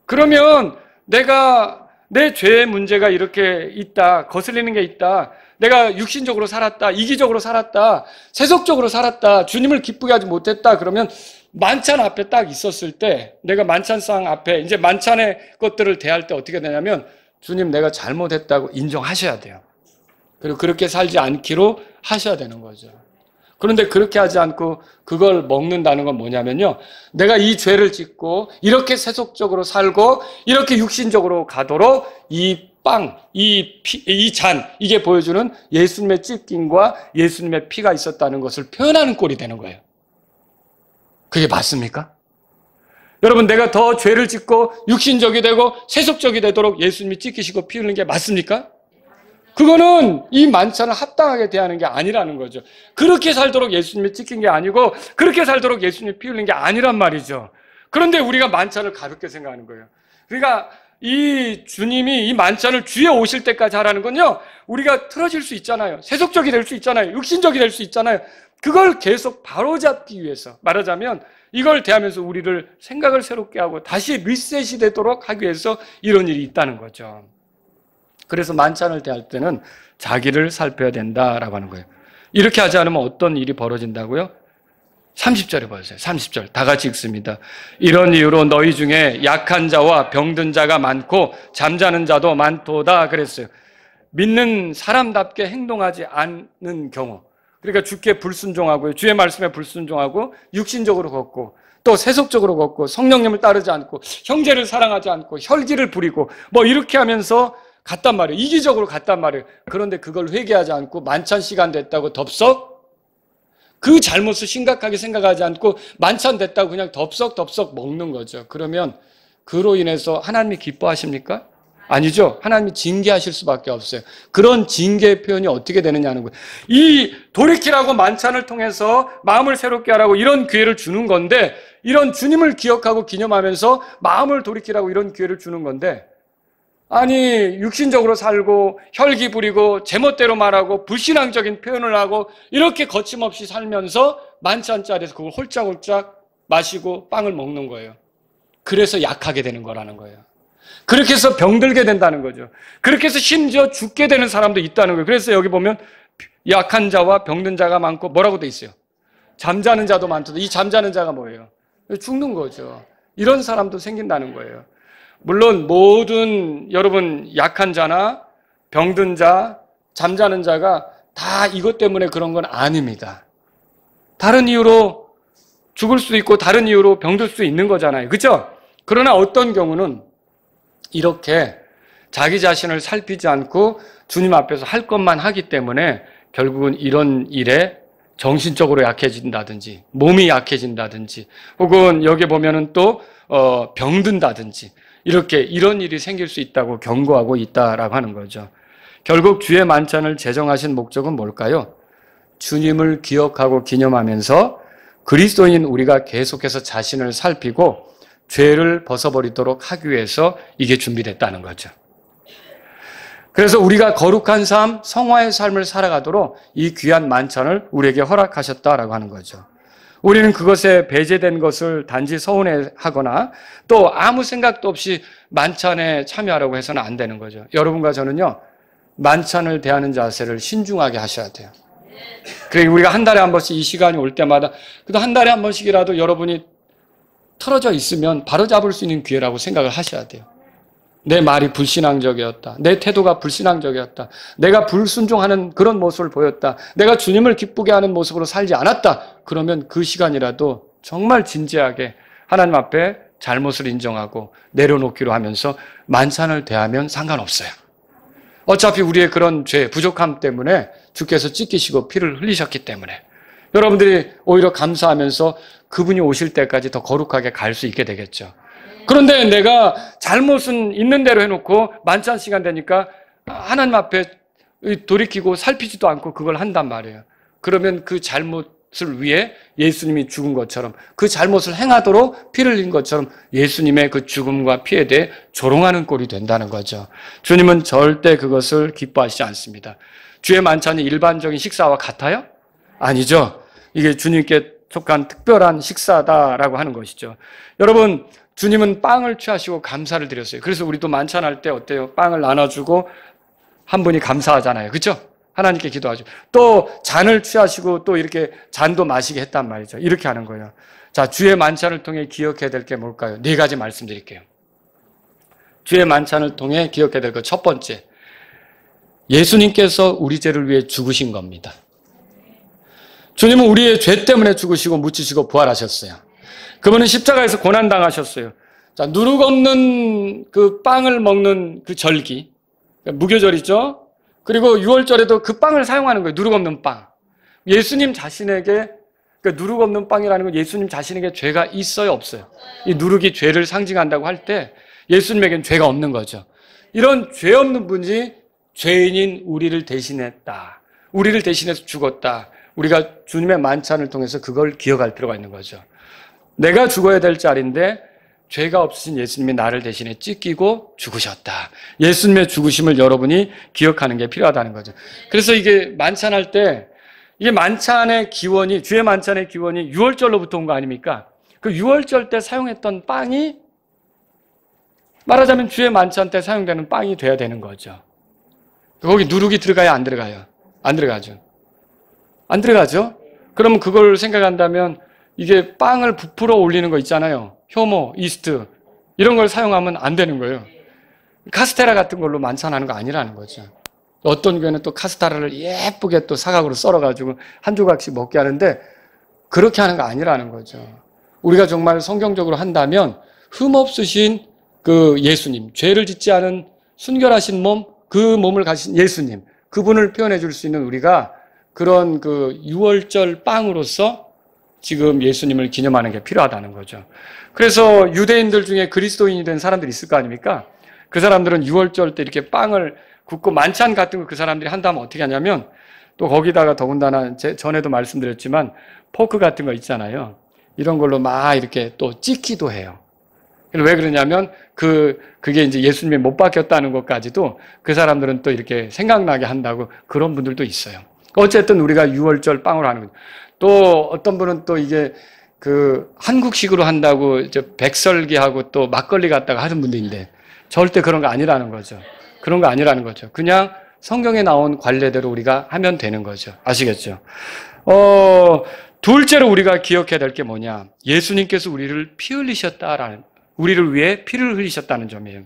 그러면 내가 내 죄의 문제가 이렇게 있다, 거슬리는 게 있다, 내가 육신적으로 살았다, 이기적으로 살았다, 세속적으로 살았다, 주님을 기쁘게 하지 못했다, 그러면 만찬 앞에 딱 있었을 때, 내가 만찬상 앞에 이제 만찬의 것들을 대할 때 어떻게 되냐면, 주님 내가 잘못했다고 인정하셔야 돼요. 그리고 그렇게 살지 않기로 하셔야 되는 거죠. 그런데 그렇게 하지 않고 그걸 먹는다는 건 뭐냐면요, 내가 이 죄를 짓고 이렇게 세속적으로 살고 이렇게 육신적으로 가도록 이 빵, 이 잔, 이게 보여주는 예수님의 찢김과 예수님의 피가 있었다는 것을 표현하는 꼴이 되는 거예요. 그게 맞습니까? 여러분, 내가 더 죄를 짓고 육신적이 되고 세속적이 되도록 예수님이 찢기시고 피 흘린 게 맞습니까? 그거는 이 만찬을 합당하게 대하는 게 아니라는 거죠. 그렇게 살도록 예수님이 찢긴 게 아니고 그렇게 살도록 예수님이 피 흘린 게 아니란 말이죠. 그런데 우리가 만찬을 가볍게 생각하는 거예요. 그러니까 이 주님이 이 만찬을 주에 오실 때까지 하라는 건요, 우리가 틀어질 수 있잖아요. 세속적이 될 수 있잖아요. 육신적이 될 수 있잖아요. 그걸 계속 바로잡기 위해서, 말하자면 이걸 대하면서 우리를 생각을 새롭게 하고 다시 리셋이 되도록 하기 위해서 이런 일이 있다는 거죠. 그래서 만찬을 대할 때는 자기를 살펴야 된다라고 하는 거예요. 이렇게 하지 않으면 어떤 일이 벌어진다고요? 30절에 보세요. 30절 다 같이 읽습니다. 이런 이유로 너희 중에 약한 자와 병든 자가 많고 잠자는 자도 많도다 그랬어요. 믿는 사람답게 행동하지 않는 경우, 그러니까 주께 불순종하고요, 주의 말씀에 불순종하고 육신적으로 걷고 또 세속적으로 걷고 성령님을 따르지 않고 형제를 사랑하지 않고 혈기를 부리고 뭐 이렇게 하면서 갔단 말이에요. 이기적으로 갔단 말이에요. 그런데 그걸 회개하지 않고 만찬 시간 됐다고 덥석 그 잘못을 심각하게 생각하지 않고 만찬 됐다고 그냥 덥석 먹는 거죠. 그러면 그로 인해서 하나님이 기뻐하십니까? 아니죠. 하나님이 징계하실 수밖에 없어요. 그런 징계의 표현이 어떻게 되느냐는 거예요. 이 돌이키라고 만찬을 통해서 마음을 새롭게 하라고 이런 기회를 주는 건데, 이런 주님을 기억하고 기념하면서 마음을 돌이키라고 이런 기회를 주는 건데, 아니 육신적으로 살고 혈기 부리고 제멋대로 말하고 불신앙적인 표현을 하고 이렇게 거침없이 살면서 만찬 자리에서 그걸 홀짝홀짝 마시고 빵을 먹는 거예요. 그래서 약하게 되는 거라는 거예요. 그렇게 해서 병들게 된다는 거죠. 그렇게 해서 심지어 죽게 되는 사람도 있다는 거예요. 그래서 여기 보면 약한 자와 병든 자가 많고 뭐라고 돼 있어요? 잠자는 자도 많다. 이 잠자는 자가 뭐예요? 죽는 거죠. 이런 사람도 생긴다는 거예요. 물론 모든 여러분 약한 자나 병든 자, 잠자는 자가 다 이것 때문에 그런 건 아닙니다. 다른 이유로 죽을 수도 있고 다른 이유로 병들 수도 있는 거잖아요. 그렇죠? 그러나 어떤 경우는 이렇게 자기 자신을 살피지 않고 주님 앞에서 할 것만 하기 때문에 결국은 이런 일에 정신적으로 약해진다든지 몸이 약해진다든지 혹은 여기 보면은 또 병든다든지 이렇게 이런 일이 생길 수 있다고 경고하고 있다라고 하는 거죠. 결국 주의 만찬을 제정하신 목적은 뭘까요? 주님을 기억하고 기념하면서 그리스도인 우리가 계속해서 자신을 살피고 죄를 벗어버리도록 하기 위해서 이게 준비됐다는 거죠. 그래서 우리가 거룩한 삶, 성화의 삶을 살아가도록 이 귀한 만찬을 우리에게 허락하셨다라고 하는 거죠. 우리는 그것에 배제된 것을 단지 서운해하거나 또 아무 생각도 없이 만찬에 참여하라고 해서는 안 되는 거죠. 여러분과 저는요, 만찬을 대하는 자세를 신중하게 하셔야 돼요. 그리고 우리가 한 달에 한 번씩 이 시간이 올 때마다 그래도 한 달에 한 번씩이라도 여러분이 틀어져 있으면 바로 잡을 수 있는 기회라고 생각을 하셔야 돼요. 내 말이 불신앙적이었다. 내 태도가 불신앙적이었다. 내가 불순종하는 그런 모습을 보였다. 내가 주님을 기쁘게 하는 모습으로 살지 않았다. 그러면 그 시간이라도 정말 진지하게 하나님 앞에 잘못을 인정하고 내려놓기로 하면서 만찬을 대하면 상관없어요. 어차피 우리의 그런 죄, 부족함 때문에 주께서 찢기시고 피를 흘리셨기 때문에 여러분들이 오히려 감사하면서 그분이 오실 때까지 더 거룩하게 갈 수 있게 되겠죠. 그런데 내가 잘못은 있는 대로 해놓고 만찬 시간 되니까 하나님 앞에 돌이키고 살피지도 않고 그걸 한단 말이에요. 그러면 그 잘못을 위해 예수님이 죽은 것처럼 그 잘못을 행하도록 피를 흘린 것처럼 예수님의 그 죽음과 피에 대해 조롱하는 꼴이 된다는 거죠. 주님은 절대 그것을 기뻐하시지 않습니다. 주의 만찬이 일반적인 식사와 같아요? 아니죠. 이게 주님께 속한 특별한 식사다라고 하는 것이죠. 여러분, 주님은 빵을 취하시고 감사를 드렸어요. 그래서 우리도 만찬할 때 어때요? 빵을 나눠주고 한 분이 감사하잖아요. 그렇죠? 하나님께 기도하죠. 또 잔을 취하시고 또 이렇게 잔도 마시게 했단 말이죠. 이렇게 하는 거예요. 자, 주의 만찬을 통해 기억해야 될 게 뭘까요? 4가지 말씀드릴게요. 주의 만찬을 통해 기억해야 될 것 첫 번째, 예수님께서 우리 죄를 위해 죽으신 겁니다. 주님은 우리의 죄 때문에 죽으시고 묻히시고 부활하셨어요. 그분은 십자가에서 고난당하셨어요. 자, 누룩 없는 그 빵을 먹는 그 절기, 무교절이죠. 그리고 유월절에도 그 빵을 사용하는 거예요. 누룩 없는 빵. 예수님 자신에게, 그러니까 누룩 없는 빵이라는 건 예수님 자신에게 죄가 있어요, 없어요? 이 누룩이 죄를 상징한다고 할 때 예수님에게는 죄가 없는 거죠. 이런 죄 없는 분이 죄인인 우리를 대신했다. 우리를 대신해서 죽었다. 우리가 주님의 만찬을 통해서 그걸 기억할 필요가 있는 거죠. 내가 죽어야 될 자리인데 죄가 없으신 예수님이 나를 대신해 찢기고 죽으셨다. 예수님의 죽으심을 여러분이 기억하는 게 필요하다는 거죠. 그래서 이게 만찬할 때 이게 만찬의 기원이, 주의 만찬의 기원이 유월절로부터 온 거 아닙니까? 그 유월절 때 사용했던 빵이 말하자면 주의 만찬 때 사용되는 빵이 돼야 되는 거죠. 거기 누룩이 들어가요? 안 들어가요? 안 들어가죠. 안 들어가죠? 그러면 그걸 생각한다면 이게 빵을 부풀어 올리는 거 있잖아요. 효모, 이스트 이런 걸 사용하면 안 되는 거예요. 카스테라 같은 걸로 만찬하는 거 아니라는 거죠. 어떤 교회는 또 카스테라를 예쁘게 또 사각으로 썰어가지고 한 조각씩 먹게 하는데 그렇게 하는 거 아니라는 거죠. 우리가 정말 성경적으로 한다면 흠없으신 그 예수님, 죄를 짓지 않은 순결하신 몸, 그 몸을 가진 예수님, 그분을 표현해 줄 수 있는 우리가 그런 그 유월절 빵으로서 지금 예수님을 기념하는 게 필요하다는 거죠. 그래서 유대인들 중에 그리스도인이 된 사람들이 있을 거 아닙니까? 그 사람들은 유월절 때 이렇게 빵을 굽고 만찬 같은 거 그 사람들이 한다면 어떻게 하냐면 또 거기다가 더군다나 전에도 말씀드렸지만 포크 같은 거 있잖아요. 이런 걸로 막 이렇게 또 찍기도 해요. 왜 그러냐면 그게 이제 예수님이 못 박혔다는 것까지도 그 사람들은 또 이렇게 생각나게 한다고 그런 분들도 있어요. 어쨌든 우리가 유월절 빵으로 하는 거죠. 또 어떤 분은 또 이게 그 한국식으로 한다고 백설기하고 또 막걸리 갖다가 하는 분들인데 절대 그런 거 아니라는 거죠. 그런 거 아니라는 거죠. 그냥 성경에 나온 관례대로 우리가 하면 되는 거죠. 아시겠죠? 둘째로 우리가 기억해야 될 게 뭐냐? 예수님께서 우리를 피 흘리셨다라는, 우리를 위해 피를 흘리셨다는 점이에요.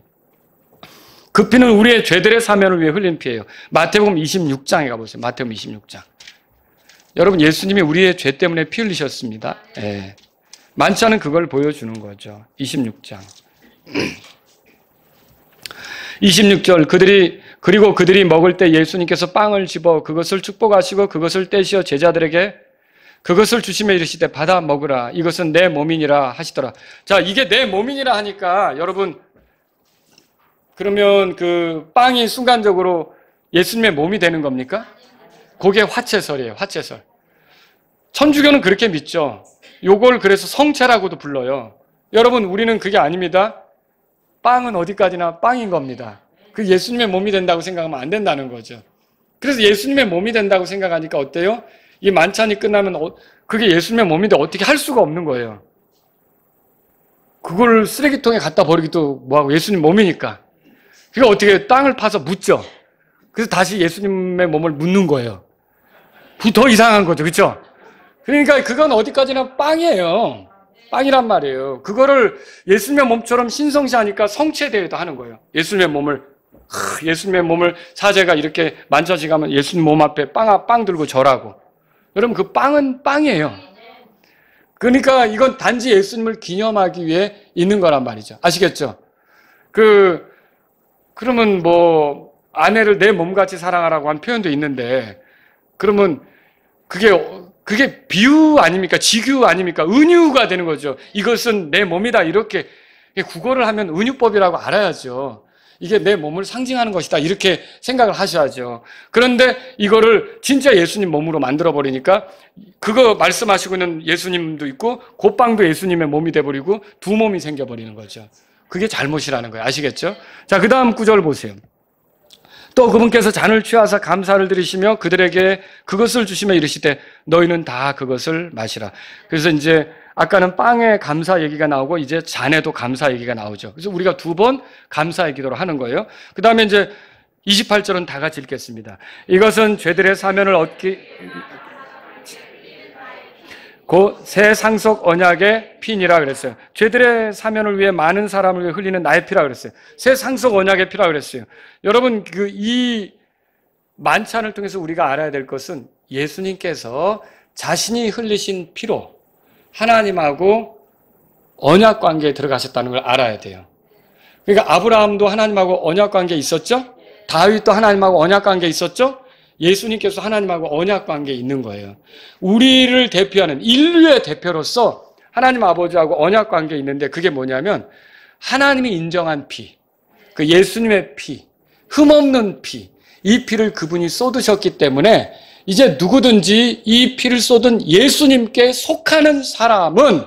그 피는 우리의 죄들의 사면을 위해 흘린 피예요. 마태복음 26장에 가보세요. 마태복음 26장. 여러분, 예수님이 우리의 죄 때문에 피 흘리셨습니다. 예. 만찬은 그걸 보여주는 거죠. 26장. 26절, 그리고 그들이 먹을 때 예수님께서 빵을 집어 그것을 축복하시고 그것을 떼시어 제자들에게 그것을 주시며 이르시되 받아 먹으라. 이것은 내 몸이니라 하시더라. 자, 이게 내 몸이니라 하니까 여러분, 그러면 그 빵이 순간적으로 예수님의 몸이 되는 겁니까? 그게 화채설이에요. 화채설. 천주교는 그렇게 믿죠. 요걸 그래서 성체라고도 불러요. 여러분, 우리는 그게 아닙니다. 빵은 어디까지나 빵인 겁니다. 그 예수님의 몸이 된다고 생각하면 안 된다는 거죠. 그래서 예수님의 몸이 된다고 생각하니까 어때요? 이 만찬이 끝나면 그게 예수님의 몸인데 어떻게 할 수가 없는 거예요. 그걸 쓰레기통에 갖다 버리기도 뭐하고 예수님 몸이니까. 그러니까 어떻게 땅을 파서 묻죠. 그래서 다시 예수님의 몸을 묻는 거예요. 더 이상한 거죠. 그렇죠? 그러니까 그건 어디까지나 빵이에요. 빵이란 말이에요. 그거를 예수님의 몸처럼 신성시하니까 성체대회도 하는 거예요. 예수님의 몸을 사제가 이렇게 만져지가면 예수님 몸 앞에 빵 들고 절하고. 여러분 그 빵은 빵이에요. 그러니까 이건 단지 예수님을 기념하기 위해 있는 거란 말이죠. 아시겠죠? 그러면 뭐 아내를 내 몸같이 사랑하라고 한 표현도 있는데 그러면 그게 비유 아닙니까? 직유 아닙니까? 은유가 되는 거죠. 이것은 내 몸이다. 이렇게 국어를 하면 은유법이라고 알아야죠. 이게 내 몸을 상징하는 것이다. 이렇게 생각을 하셔야죠. 그런데 이거를 진짜 예수님 몸으로 만들어버리니까 그거 말씀하시고 있는 예수님도 있고 그 빵도 예수님의 몸이 돼버리고 두 몸이 생겨버리는 거죠. 그게 잘못이라는 거예요. 아시겠죠? 자, 그 다음 구절 보세요. 또 그분께서 잔을 취하사 감사를 드리시며 그들에게 그것을 주시며 이르시되 너희는 다 그것을 마시라. 그래서 이제 아까는 빵에 감사 얘기가 나오고 이제 잔에도 감사 얘기가 나오죠. 그래서 우리가 두 번 감사의 기도를 하는 거예요. 그 다음에 이제 28절은 다 같이 읽겠습니다. 이것은 죄들의 사면을 얻기 곧 새 상속 언약의 피니라 그랬어요. 죄들의 사면을 위해 많은 사람을 위해 흘리는 나의 피라 그랬어요. 새 상속 언약의 피라 그랬어요. 여러분 이 만찬을 통해서 우리가 알아야 될 것은 예수님께서 자신이 흘리신 피로 하나님하고 언약 관계에 들어가셨다는 걸 알아야 돼요. 그러니까 아브라함도 하나님하고 언약 관계에 있었죠? 다윗도 하나님하고 언약 관계에 있었죠? 예수님께서 하나님하고 언약 관계에 있는 거예요. 우리를 대표하는 인류의 대표로서 하나님 아버지하고 언약 관계에 있는데 그게 뭐냐면 하나님이 인정한 피, 그 예수님의 피, 흠없는 피, 이 피를 그분이 쏟으셨기 때문에 이제 누구든지 이 피를 쏟은 예수님께 속하는 사람은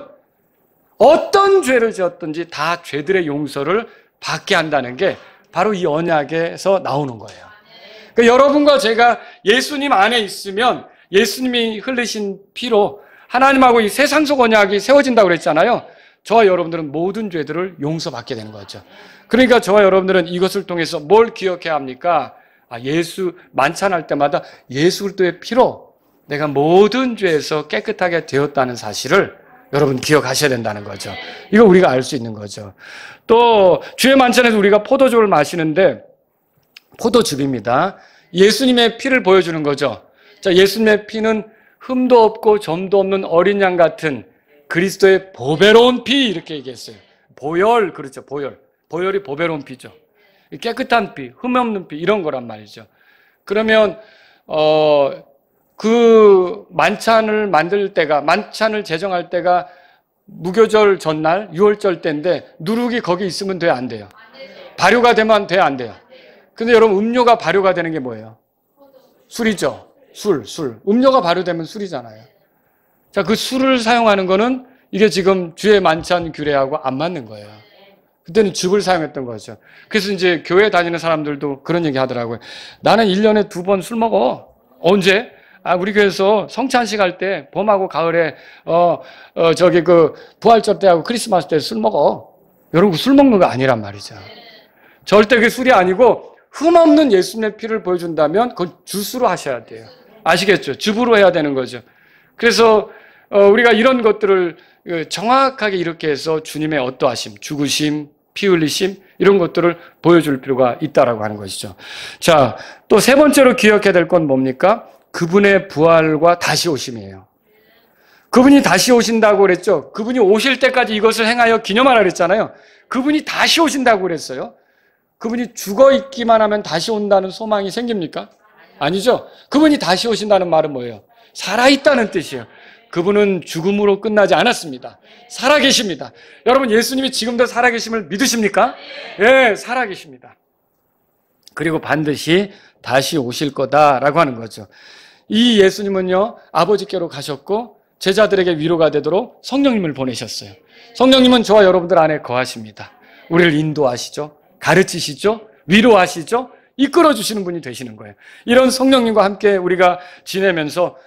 어떤 죄를 지었든지 다 죄들의 용서를 받게 한다는 게 바로 이 언약에서 나오는 거예요. 그러니까 여러분과 제가 예수님 안에 있으면 예수님이 흘리신 피로 하나님하고 이 새 상속 언약이 세워진다고 그랬잖아요. 저와 여러분들은 모든 죄들을 용서받게 되는 거죠. 그러니까 저와 여러분들은 이것을 통해서 뭘 기억해야 합니까? 예수 만찬할 때마다 예수 그리스도의 피로 내가 모든 죄에서 깨끗하게 되었다는 사실을 여러분 기억하셔야 된다는 거죠. 이거 우리가 알 수 있는 거죠. 또 주의 만찬에서 우리가 포도주를 마시는데 포도즙입니다. 예수님의 피를 보여주는 거죠. 자, 예수님의 피는 흠도 없고 점도 없는 어린 양 같은 그리스도의 보배로운 피 이렇게 얘기했어요. 보혈, 그렇죠. 보혈이 보배로운 피죠. 깨끗한 피, 흠 없는 피 이런 거란 말이죠. 그러면 그 만찬을 만들 때가 만찬을 제정할 때가 무교절 전날 6월절 때인데 누룩이 거기 있으면 돼요, 안 돼요? 발효가 되면 돼요, 안 돼요? 근데 여러분 음료가 발효가 되는 게 뭐예요? 술이죠. 술. 음료가 발효되면 술이잖아요. 자, 그 술을 사용하는 거는 이게 지금 주의 만찬 규례하고 안 맞는 거예요. 그때는 즙을 사용했던 거죠. 그래서 이제 교회 다니는 사람들도 그런 얘기 하더라고요. 나는 1년에 2번 술 먹어. 언제? 우리 교회에서 성찬식 할 때 봄하고 가을에 부활절 때하고 크리스마스 때 술 먹어. 여러분 술 먹는 거 아니란 말이죠. 절대 그게 술이 아니고 흠없는 예수님의 피를 보여준다면 그건 주스로 하셔야 돼요. 아시겠죠? 즙으로 해야 되는 거죠. 그래서 우리가 이런 것들을 정확하게 이렇게 해서 주님의 어떠하심, 죽으심, 피 흘리심 이런 것들을 보여줄 필요가 있다라고 하는 것이죠. 자, 또 세 번째로 기억해야 될 건 뭡니까? 그분의 부활과 다시 오심이에요. 그분이 다시 오신다고 그랬죠. 그분이 오실 때까지 이것을 행하여 기념하라 그랬잖아요. 그분이 다시 오신다고 그랬어요. 그분이 죽어 있기만 하면 다시 온다는 소망이 생깁니까? 아니죠. 그분이 다시 오신다는 말은 뭐예요? 살아있다는 뜻이에요. 그분은 죽음으로 끝나지 않았습니다. 살아계십니다. 여러분 예수님이 지금도 살아계심을 믿으십니까? 예, 살아계십니다. 그리고 반드시 다시 오실 거다라고 하는 거죠. 이 예수님은요, 아버지께로 가셨고 제자들에게 위로가 되도록 성령님을 보내셨어요. 성령님은 저와 여러분들 안에 거하십니다. 우리를 인도하시죠. 가르치시죠. 위로하시죠. 이끌어주시는 분이 되시는 거예요. 이런 성령님과 함께 우리가 지내면서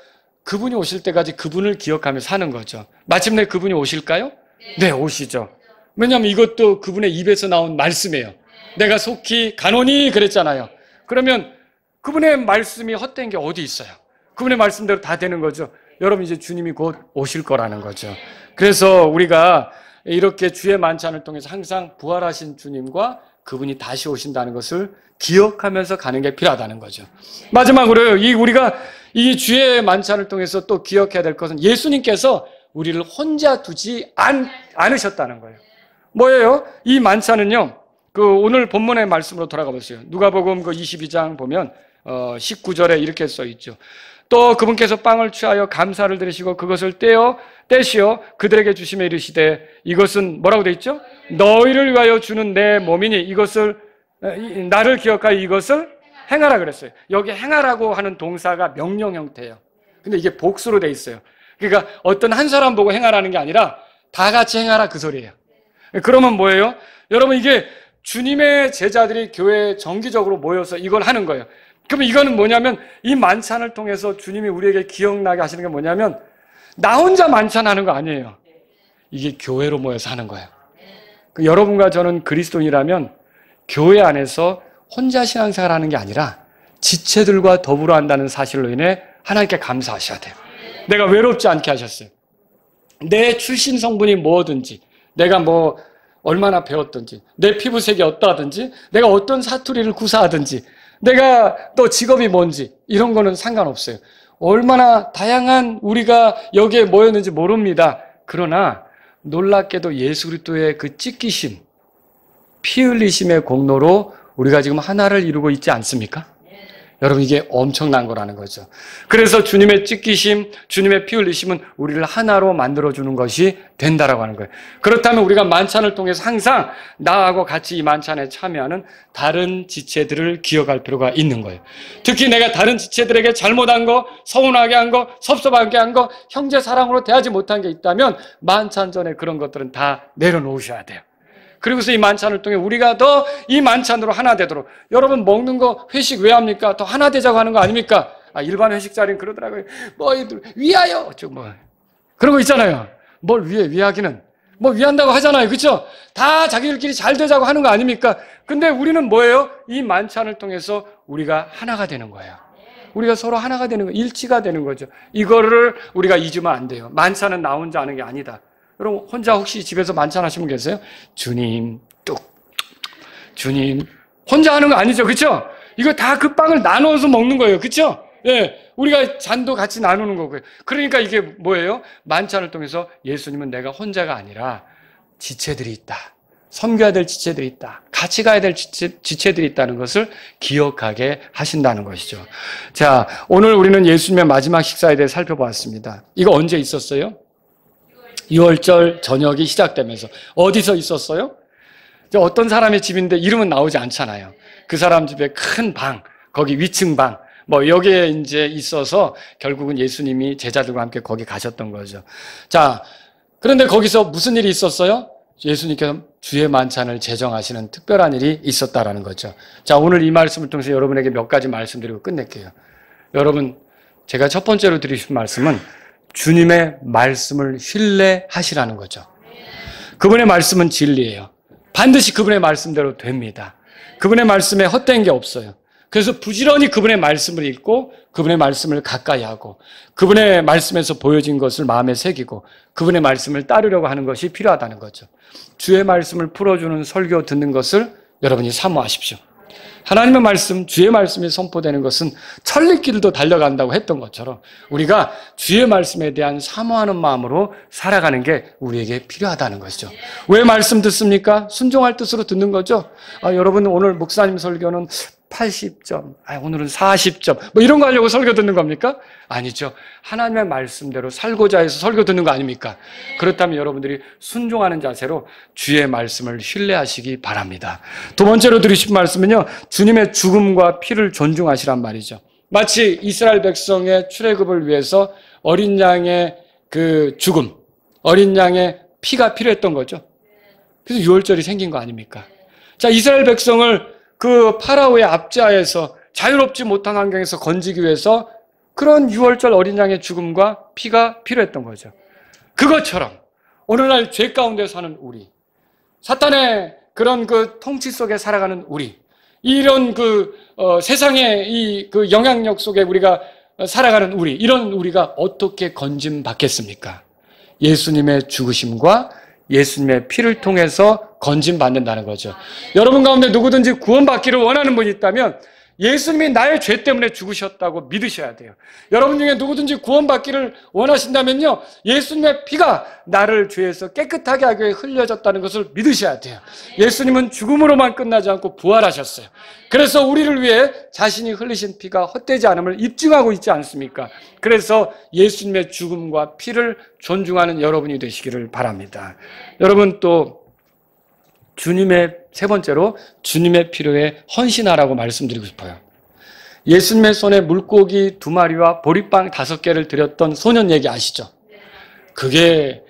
그분이 오실 때까지 그분을 기억하며 사는 거죠. 마침내 그분이 오실까요? 네, 오시죠. 왜냐하면 이것도 그분의 입에서 나온 말씀이에요. 내가 속히 가노니 그랬잖아요. 그러면 그분의 말씀이 헛된 게 어디 있어요? 그분의 말씀대로 다 되는 거죠. 여러분 이제 주님이 곧 오실 거라는 거죠. 그래서 우리가 이렇게 주의 만찬을 통해서 항상 부활하신 주님과 그분이 다시 오신다는 것을 기억하면서 가는 게 필요하다는 거죠. 마지막으로 우리가 이 주의 만찬을 통해서 또 기억해야 될 것은 예수님께서 우리를 혼자 두지 않으셨다는 거예요. 뭐예요? 이 만찬은요, 오늘 본문의 말씀으로 돌아가 보세요. 누가복음 22장 보면 19절에 이렇게 써 있죠. 또 그분께서 빵을 취하여 감사를 드리시고 그것을 떼시어 그들에게 주시며 이르시되 이것은 뭐라고 돼 있죠? 너희를 위하여 주는 내 몸이니 이것을 나를 기억하여 이것을 행하라 그랬어요. 여기 행하라고 하는 동사가 명령 형태예요. 근데 이게 복수로 돼 있어요. 그러니까 어떤 한 사람 보고 행하라는 게 아니라 다 같이 행하라 그 소리예요. 그러면 뭐예요? 여러분 이게 주님의 제자들이 교회에 정기적으로 모여서 이걸 하는 거예요. 그럼 이거는 뭐냐면 이 만찬을 통해서 주님이 우리에게 기억나게 하시는 게 뭐냐면 나 혼자 만찬하는 거 아니에요. 이게 교회로 모여서 하는 거예요. 여러분과 저는 그리스도인이라면 교회 안에서 혼자 신앙생활 하는 게 아니라 지체들과 더불어 한다는 사실로 인해 하나님께 감사하셔야 돼요. 내가 외롭지 않게 하셨어요. 내 출신 성분이 뭐든지, 내가 얼마나 배웠든지, 내 피부색이 어떠하든지, 내가 어떤 사투리를 구사하든지, 내가 또 직업이 뭔지 이런 거는 상관없어요. 얼마나 다양한 우리가 여기에 모였는지 모릅니다. 그러나 놀랍게도 예수 그리스도의 그 찢기심, 피 흘리심의 공로로 우리가 지금 하나를 이루고 있지 않습니까? 여러분 이게 엄청난 거라는 거죠. 그래서 주님의 찢기심, 주님의 피 흘리심은 우리를 하나로 만들어주는 것이 된다라고 하는 거예요. 그렇다면 우리가 만찬을 통해서 항상 나하고 같이 이 만찬에 참여하는 다른 지체들을 기억할 필요가 있는 거예요. 특히 내가 다른 지체들에게 잘못한 거, 서운하게 한 거, 섭섭하게 한 거, 형제 사랑으로 대하지 못한 게 있다면 만찬 전에 그런 것들은 다 내려놓으셔야 돼요. 그리고서 이 만찬을 통해 우리가 더 이 만찬으로 하나 되도록, 여러분 먹는 거 회식 왜 합니까? 더 하나 되자고 하는 거 아닙니까? 일반 회식 자리는 그러더라고요. 위하여 그런 거 있잖아요. 뭘 위하기는 위한다고 하잖아요. 그렇죠? 다 자기들끼리 잘 되자고 하는 거 아닙니까? 근데 우리는 뭐예요? 이 만찬을 통해서 우리가 하나가 되는 거예요. 우리가 서로 하나가 되는 거, 일치가 되는 거죠. 이거를 우리가 잊으면 안 돼요. 만찬은 나 혼자 하는 게 아니다. 여러분 혼자 혹시 집에서 만찬 하시는 분 계세요? 주님 주님 혼자 하는 거 아니죠, 그렇죠? 이거 다 그 빵을 나눠서 먹는 거예요, 그렇죠? 예, 우리가 잔도 같이 나누는 거고요. 그러니까 이게 뭐예요? 만찬을 통해서 예수님은 내가 혼자가 아니라 지체들이 있다, 섬겨야 될 지체들이 있다, 같이 가야 될 지체들이 있다는 것을 기억하게 하신다는 것이죠. 자, 오늘 우리는 예수님의 마지막 식사에 대해 살펴보았습니다. 이거 언제 있었어요? 6월절 저녁이 시작되면서. 어디서 있었어요? 어떤 사람의 집인데 이름은 나오지 않잖아요. 그 사람 집에 큰 방, 거기 위층 방, 여기에 이제 있어서 결국은 예수님이 제자들과 함께 거기 가셨던 거죠. 자, 그런데 거기서 무슨 일이 있었어요? 예수님께서 주의 만찬을 제정하시는 특별한 일이 있었다라는 거죠. 자, 오늘 이 말씀을 통해서 여러분에게 몇 가지 말씀드리고 끝낼게요. 여러분, 제가 첫 번째로 드리신 말씀은 주님의 말씀을 신뢰하시라는 거죠. 그분의 말씀은 진리예요. 반드시 그분의 말씀대로 됩니다. 그분의 말씀에 헛된 게 없어요. 그래서 부지런히 그분의 말씀을 읽고 그분의 말씀을 가까이 하고 그분의 말씀에서 보여진 것을 마음에 새기고 그분의 말씀을 따르려고 하는 것이 필요하다는 거죠. 주의 말씀을 풀어주는 설교 듣는 것을 여러분이 사모하십시오. 하나님의 말씀, 주의 말씀이 선포되는 것은 천리길도 달려간다고 했던 것처럼 우리가 주의 말씀에 대한 사모하는 마음으로 살아가는 게 우리에게 필요하다는 것이죠. 왜 말씀 듣습니까? 순종할 뜻으로 듣는 거죠. 여러분 오늘 목사님 설교는 80점, 오늘은 40점, 이런 거 하려고 설교 듣는 겁니까? 아니죠. 하나님의 말씀대로 살고자 해서 설교 듣는 거 아닙니까? 그렇다면 여러분들이 순종하는 자세로 주의 말씀을 신뢰하시기 바랍니다. 두 번째로 드리신 말씀은요, 주님의 죽음과 피를 존중하시란 말이죠. 마치 이스라엘 백성의 출애굽을 위해서 어린 양의 그 죽음, 어린 양의 피가 필요했던 거죠. 그래서 유월절이 생긴 거 아닙니까? 자, 이스라엘 백성을 그 파라오의 압제하에서 자유롭지 못한 환경에서 건지기 위해서 그런 유월절 어린 양의 죽음과 피가 필요했던 거죠. 그것처럼 오늘날 죄 가운데 사는 우리, 사탄의 그런 그 통치 속에 살아가는 우리, 이런 세상의 이 영향력 속에 우리가 살아가는 우리, 이런 우리가 어떻게 건짐받겠습니까? 예수님의 죽으심과 예수님의 피를 통해서 건짐받는다는 거죠. 여러분 가운데 누구든지 구원받기를 원하는 분이 있다면 예수님이 나의 죄 때문에 죽으셨다고 믿으셔야 돼요. 여러분 중에 누구든지 구원받기를 원하신다면요, 예수님의 피가 나를 죄에서 깨끗하게 하기 위해 흘려졌다는 것을 믿으셔야 돼요. 예수님은 죽음으로만 끝나지 않고 부활하셨어요. 그래서 우리를 위해 자신이 흘리신 피가 헛되지 않음을 입증하고 있지 않습니까? 그래서 예수님의 죽음과 피를 존중하는 여러분이 되시기를 바랍니다. 여러분, 또 세 번째로 주님의 필요에 헌신하라고 말씀드리고 싶어요. 예수님의 손에 물고기 2마리와 보리빵 5개를 드렸던 소년 얘기 아시죠? 그게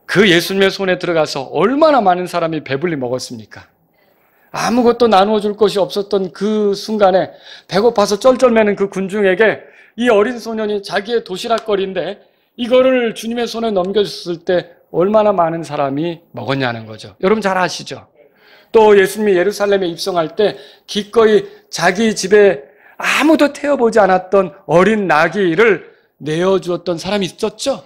그 예수님의 손에 들어가서 얼마나 많은 사람이 배불리 먹었습니까? 아무것도 나누어 줄 것이 없었던 그 순간에 배고파서 쩔쩔매는 그 군중에게 이 어린 소년이 자기의 도시락거리인데 이거를 주님의 손에 넘겨줬을 때 얼마나 많은 사람이 먹었냐는 거죠. 여러분 잘 아시죠? 또 예수님이 예루살렘에 입성할 때 기꺼이 자기 집에 아무도 태워보지 않았던 어린 나귀를 내어주었던 사람이 있었죠?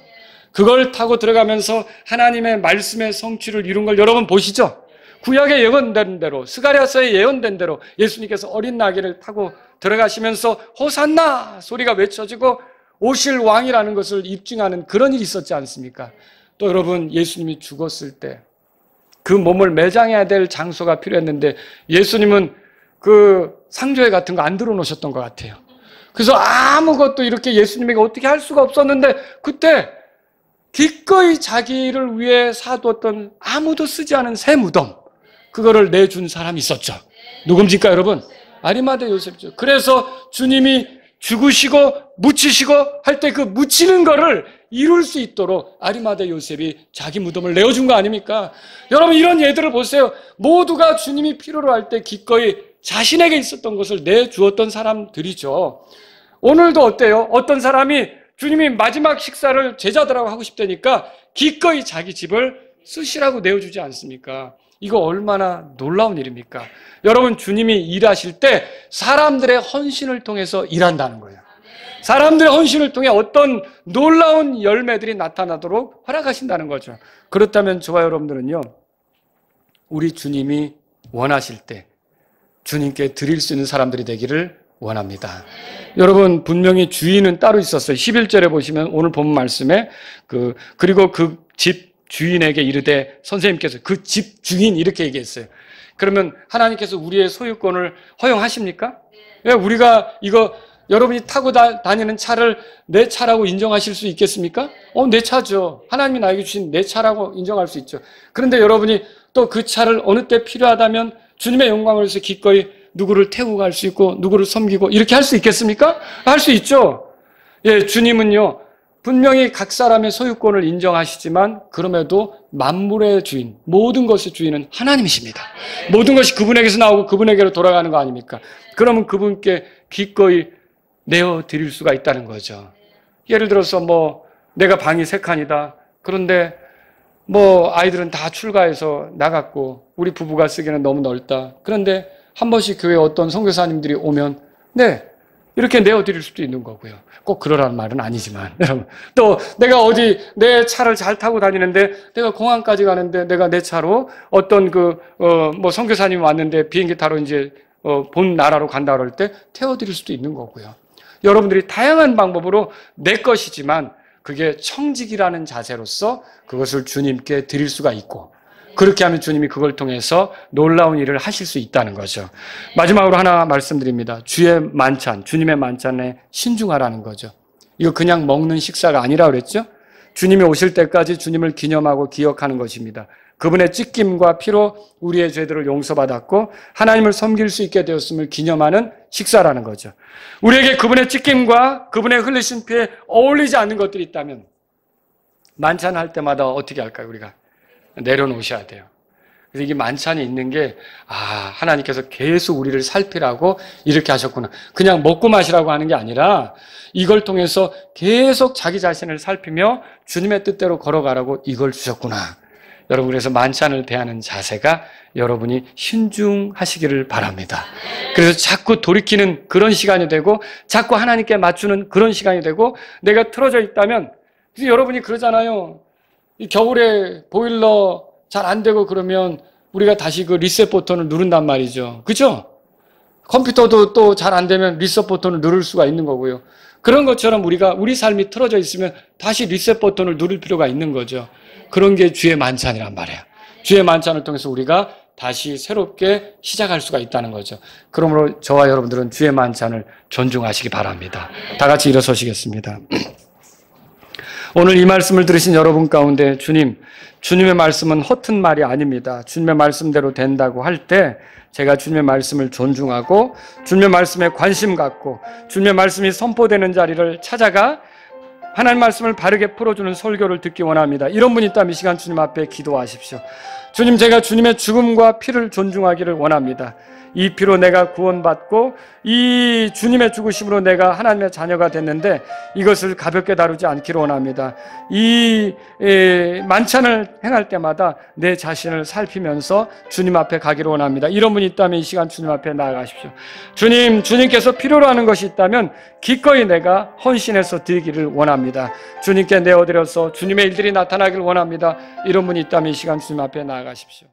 그걸 타고 들어가면서 하나님의 말씀의 성취를 이룬 걸 여러분 보시죠? 구약에 예언된 대로, 스가랴서에 예언된 대로 예수님께서 어린 나귀를 타고 들어가시면서 호산나 소리가 외쳐지고 오실 왕이라는 것을 입증하는 그런 일이 있었지 않습니까? 또 여러분, 예수님이 죽었을 때 그 몸을 매장해야 될 장소가 필요했는데 예수님은 그 상조회 같은 거 안 들어놓으셨던 것 같아요. 그래서 아무것도 이렇게 예수님에게 어떻게 할 수가 없었는데 그때 기꺼이 자기를 위해 사두었던 아무도 쓰지 않은 새 무덤, 그거를 내준 사람이 있었죠. 누굽니까 여러분? 아리마대 요셉이죠. 그래서 주님이 죽으시고 묻히시고 할 때 그 묻히는 거를 이룰 수 있도록 아리마대 요셉이 자기 무덤을 내어준 거 아닙니까? 여러분, 이런 예들을 보세요. 모두가 주님이 필요로 할 때 기꺼이 자신에게 있었던 것을 내주었던 사람들이죠. 오늘도 어때요? 어떤 사람이 주님이 마지막 식사를 제자들하고 하고 싶다니까 기꺼이 자기 집을 쓰시라고 내어주지 않습니까? 이거 얼마나 놀라운 일입니까? 여러분, 주님이 일하실 때 사람들의 헌신을 통해서 일한다는 거예요. 사람들의 헌신을 통해 어떤 놀라운 열매들이 나타나도록 허락하신다는 거죠. 그렇다면 저와 여러분들은요, 우리 주님이 원하실 때 주님께 드릴 수 있는 사람들이 되기를 원합니다. 여러분, 분명히 주인은 따로 있었어요. 11절에 보시면 오늘 본 말씀에 그리고 그 집 주인에게 이르되, 선생님께서 그 집 주인 이렇게 얘기했어요. 그러면 하나님께서 우리의 소유권을 허용하십니까? 왜 우리가 이거 여러분이 타고 다니는 차를 내 차라고 인정하실 수 있겠습니까? 내 차죠. 하나님이 나에게 주신 내 차라고 인정할 수 있죠. 그런데 여러분이 또 그 차를 어느 때 필요하다면 주님의 영광을 위해서 기꺼이 누구를 태우고 갈 수 있고 누구를 섬기고 이렇게 할 수 있겠습니까? 할 수 있죠. 예, 주님은요, 분명히 각 사람의 소유권을 인정하시지만 그럼에도 만물의 주인, 모든 것의 주인은 하나님이십니다. 모든 것이 그분에게서 나오고 그분에게로 돌아가는 거 아닙니까? 그러면 그분께 기꺼이 내어드릴 수가 있다는 거죠. 예를 들어서 내가 방이 3칸이다. 그런데 아이들은 다 출가해서 나갔고 우리 부부가 쓰기에는 너무 넓다. 그런데 한 번씩 교회에 어떤 선교사님들이 오면 이렇게 내어드릴 수도 있는 거고요. 꼭 그러라는 말은 아니지만, 여러분. 또 내가 어디 내 차를 잘 타고 다니는데 내가 공항까지 가는데 내가 내 차로 어떤 선교사님이 왔는데 비행기 타러 이제 본 나라로 간다 그럴 때 태워드릴 수도 있는 거고요. 여러분들이 다양한 방법으로 내 것이지만 그게 청직이라는 자세로서 그것을 주님께 드릴 수가 있고, 그렇게 하면 주님이 그걸 통해서 놀라운 일을 하실 수 있다는 거죠. 마지막으로 하나 말씀드립니다. 주의 만찬, 주님의 만찬에 신중하라는 거죠. 이거 그냥 먹는 식사가 아니라 그랬죠? 주님이 오실 때까지 주님을 기념하고 기억하는 것입니다. 그분의 찢김과 피로 우리의 죄들을 용서받았고 하나님을 섬길 수 있게 되었음을 기념하는 식사라는 거죠. 우리에게 그분의 찢김과 그분의 흘리신 피에 어울리지 않는 것들이 있다면 만찬할 때마다 어떻게 할까요? 우리가 내려놓으셔야 돼요. 그래서 이게 만찬이 있는 게 하나님께서 계속 우리를 살피라고 이렇게 하셨구나. 그냥 먹고 마시라고 하는 게 아니라 이걸 통해서 계속 자기 자신을 살피며 주님의 뜻대로 걸어가라고 이걸 주셨구나. 여러분 그래서 만찬을 대하는 자세가 여러분이 신중하시기를 바랍니다. 그래서 자꾸 돌이키는 그런 시간이 되고 자꾸 하나님께 맞추는 그런 시간이 되고 내가 틀어져 있다면 여러분이 그러잖아요. 이 겨울에 보일러 잘 안 되고 그러면 우리가 다시 그 리셋 버튼을 누른단 말이죠. 그죠? 컴퓨터도 또 잘 안 되면 리셋 버튼을 누를 수가 있는 거고요. 그런 것처럼 우리 삶이 틀어져 있으면 다시 리셋 버튼을 누를 필요가 있는 거죠. 그런 게 주의 만찬이란 말이에요. 주의 만찬을 통해서 우리가 다시 새롭게 시작할 수가 있다는 거죠. 그러므로 저와 여러분들은 주의 만찬을 존중하시기 바랍니다. 다 같이 일어서시겠습니다. 오늘 이 말씀을 들으신 여러분 가운데 주님의 말씀은 허튼 말이 아닙니다. 주님의 말씀대로 된다고 할 때 제가 주님의 말씀을 존중하고 주님의 말씀에 관심 갖고 주님의 말씀이 선포되는 자리를 찾아가 하나님 말씀을 바르게 풀어주는 설교를 듣기 원합니다. 이런 분이 있다면 이 시간 주님 앞에 기도하십시오. 주님, 제가 주님의 죽음과 피를 존중하기를 원합니다. 이 피로 내가 구원받고 이 주님의 죽으심으로 내가 하나님의 자녀가 됐는데 이것을 가볍게 다루지 않기를 원합니다. 이 만찬을 행할 때마다 내 자신을 살피면서 주님 앞에 가기를 원합니다. 이런 분이 있다면 이 시간 주님 앞에 나아가십시오. 주님께서 필요로 하는 것이 있다면 기꺼이 내가 헌신해서 드리기를 원합니다. 주님께 내어드려서 주님의 일들이 나타나기를 원합니다. 이런 분이 있다면 이 시간 주님 앞에 나아가십시오.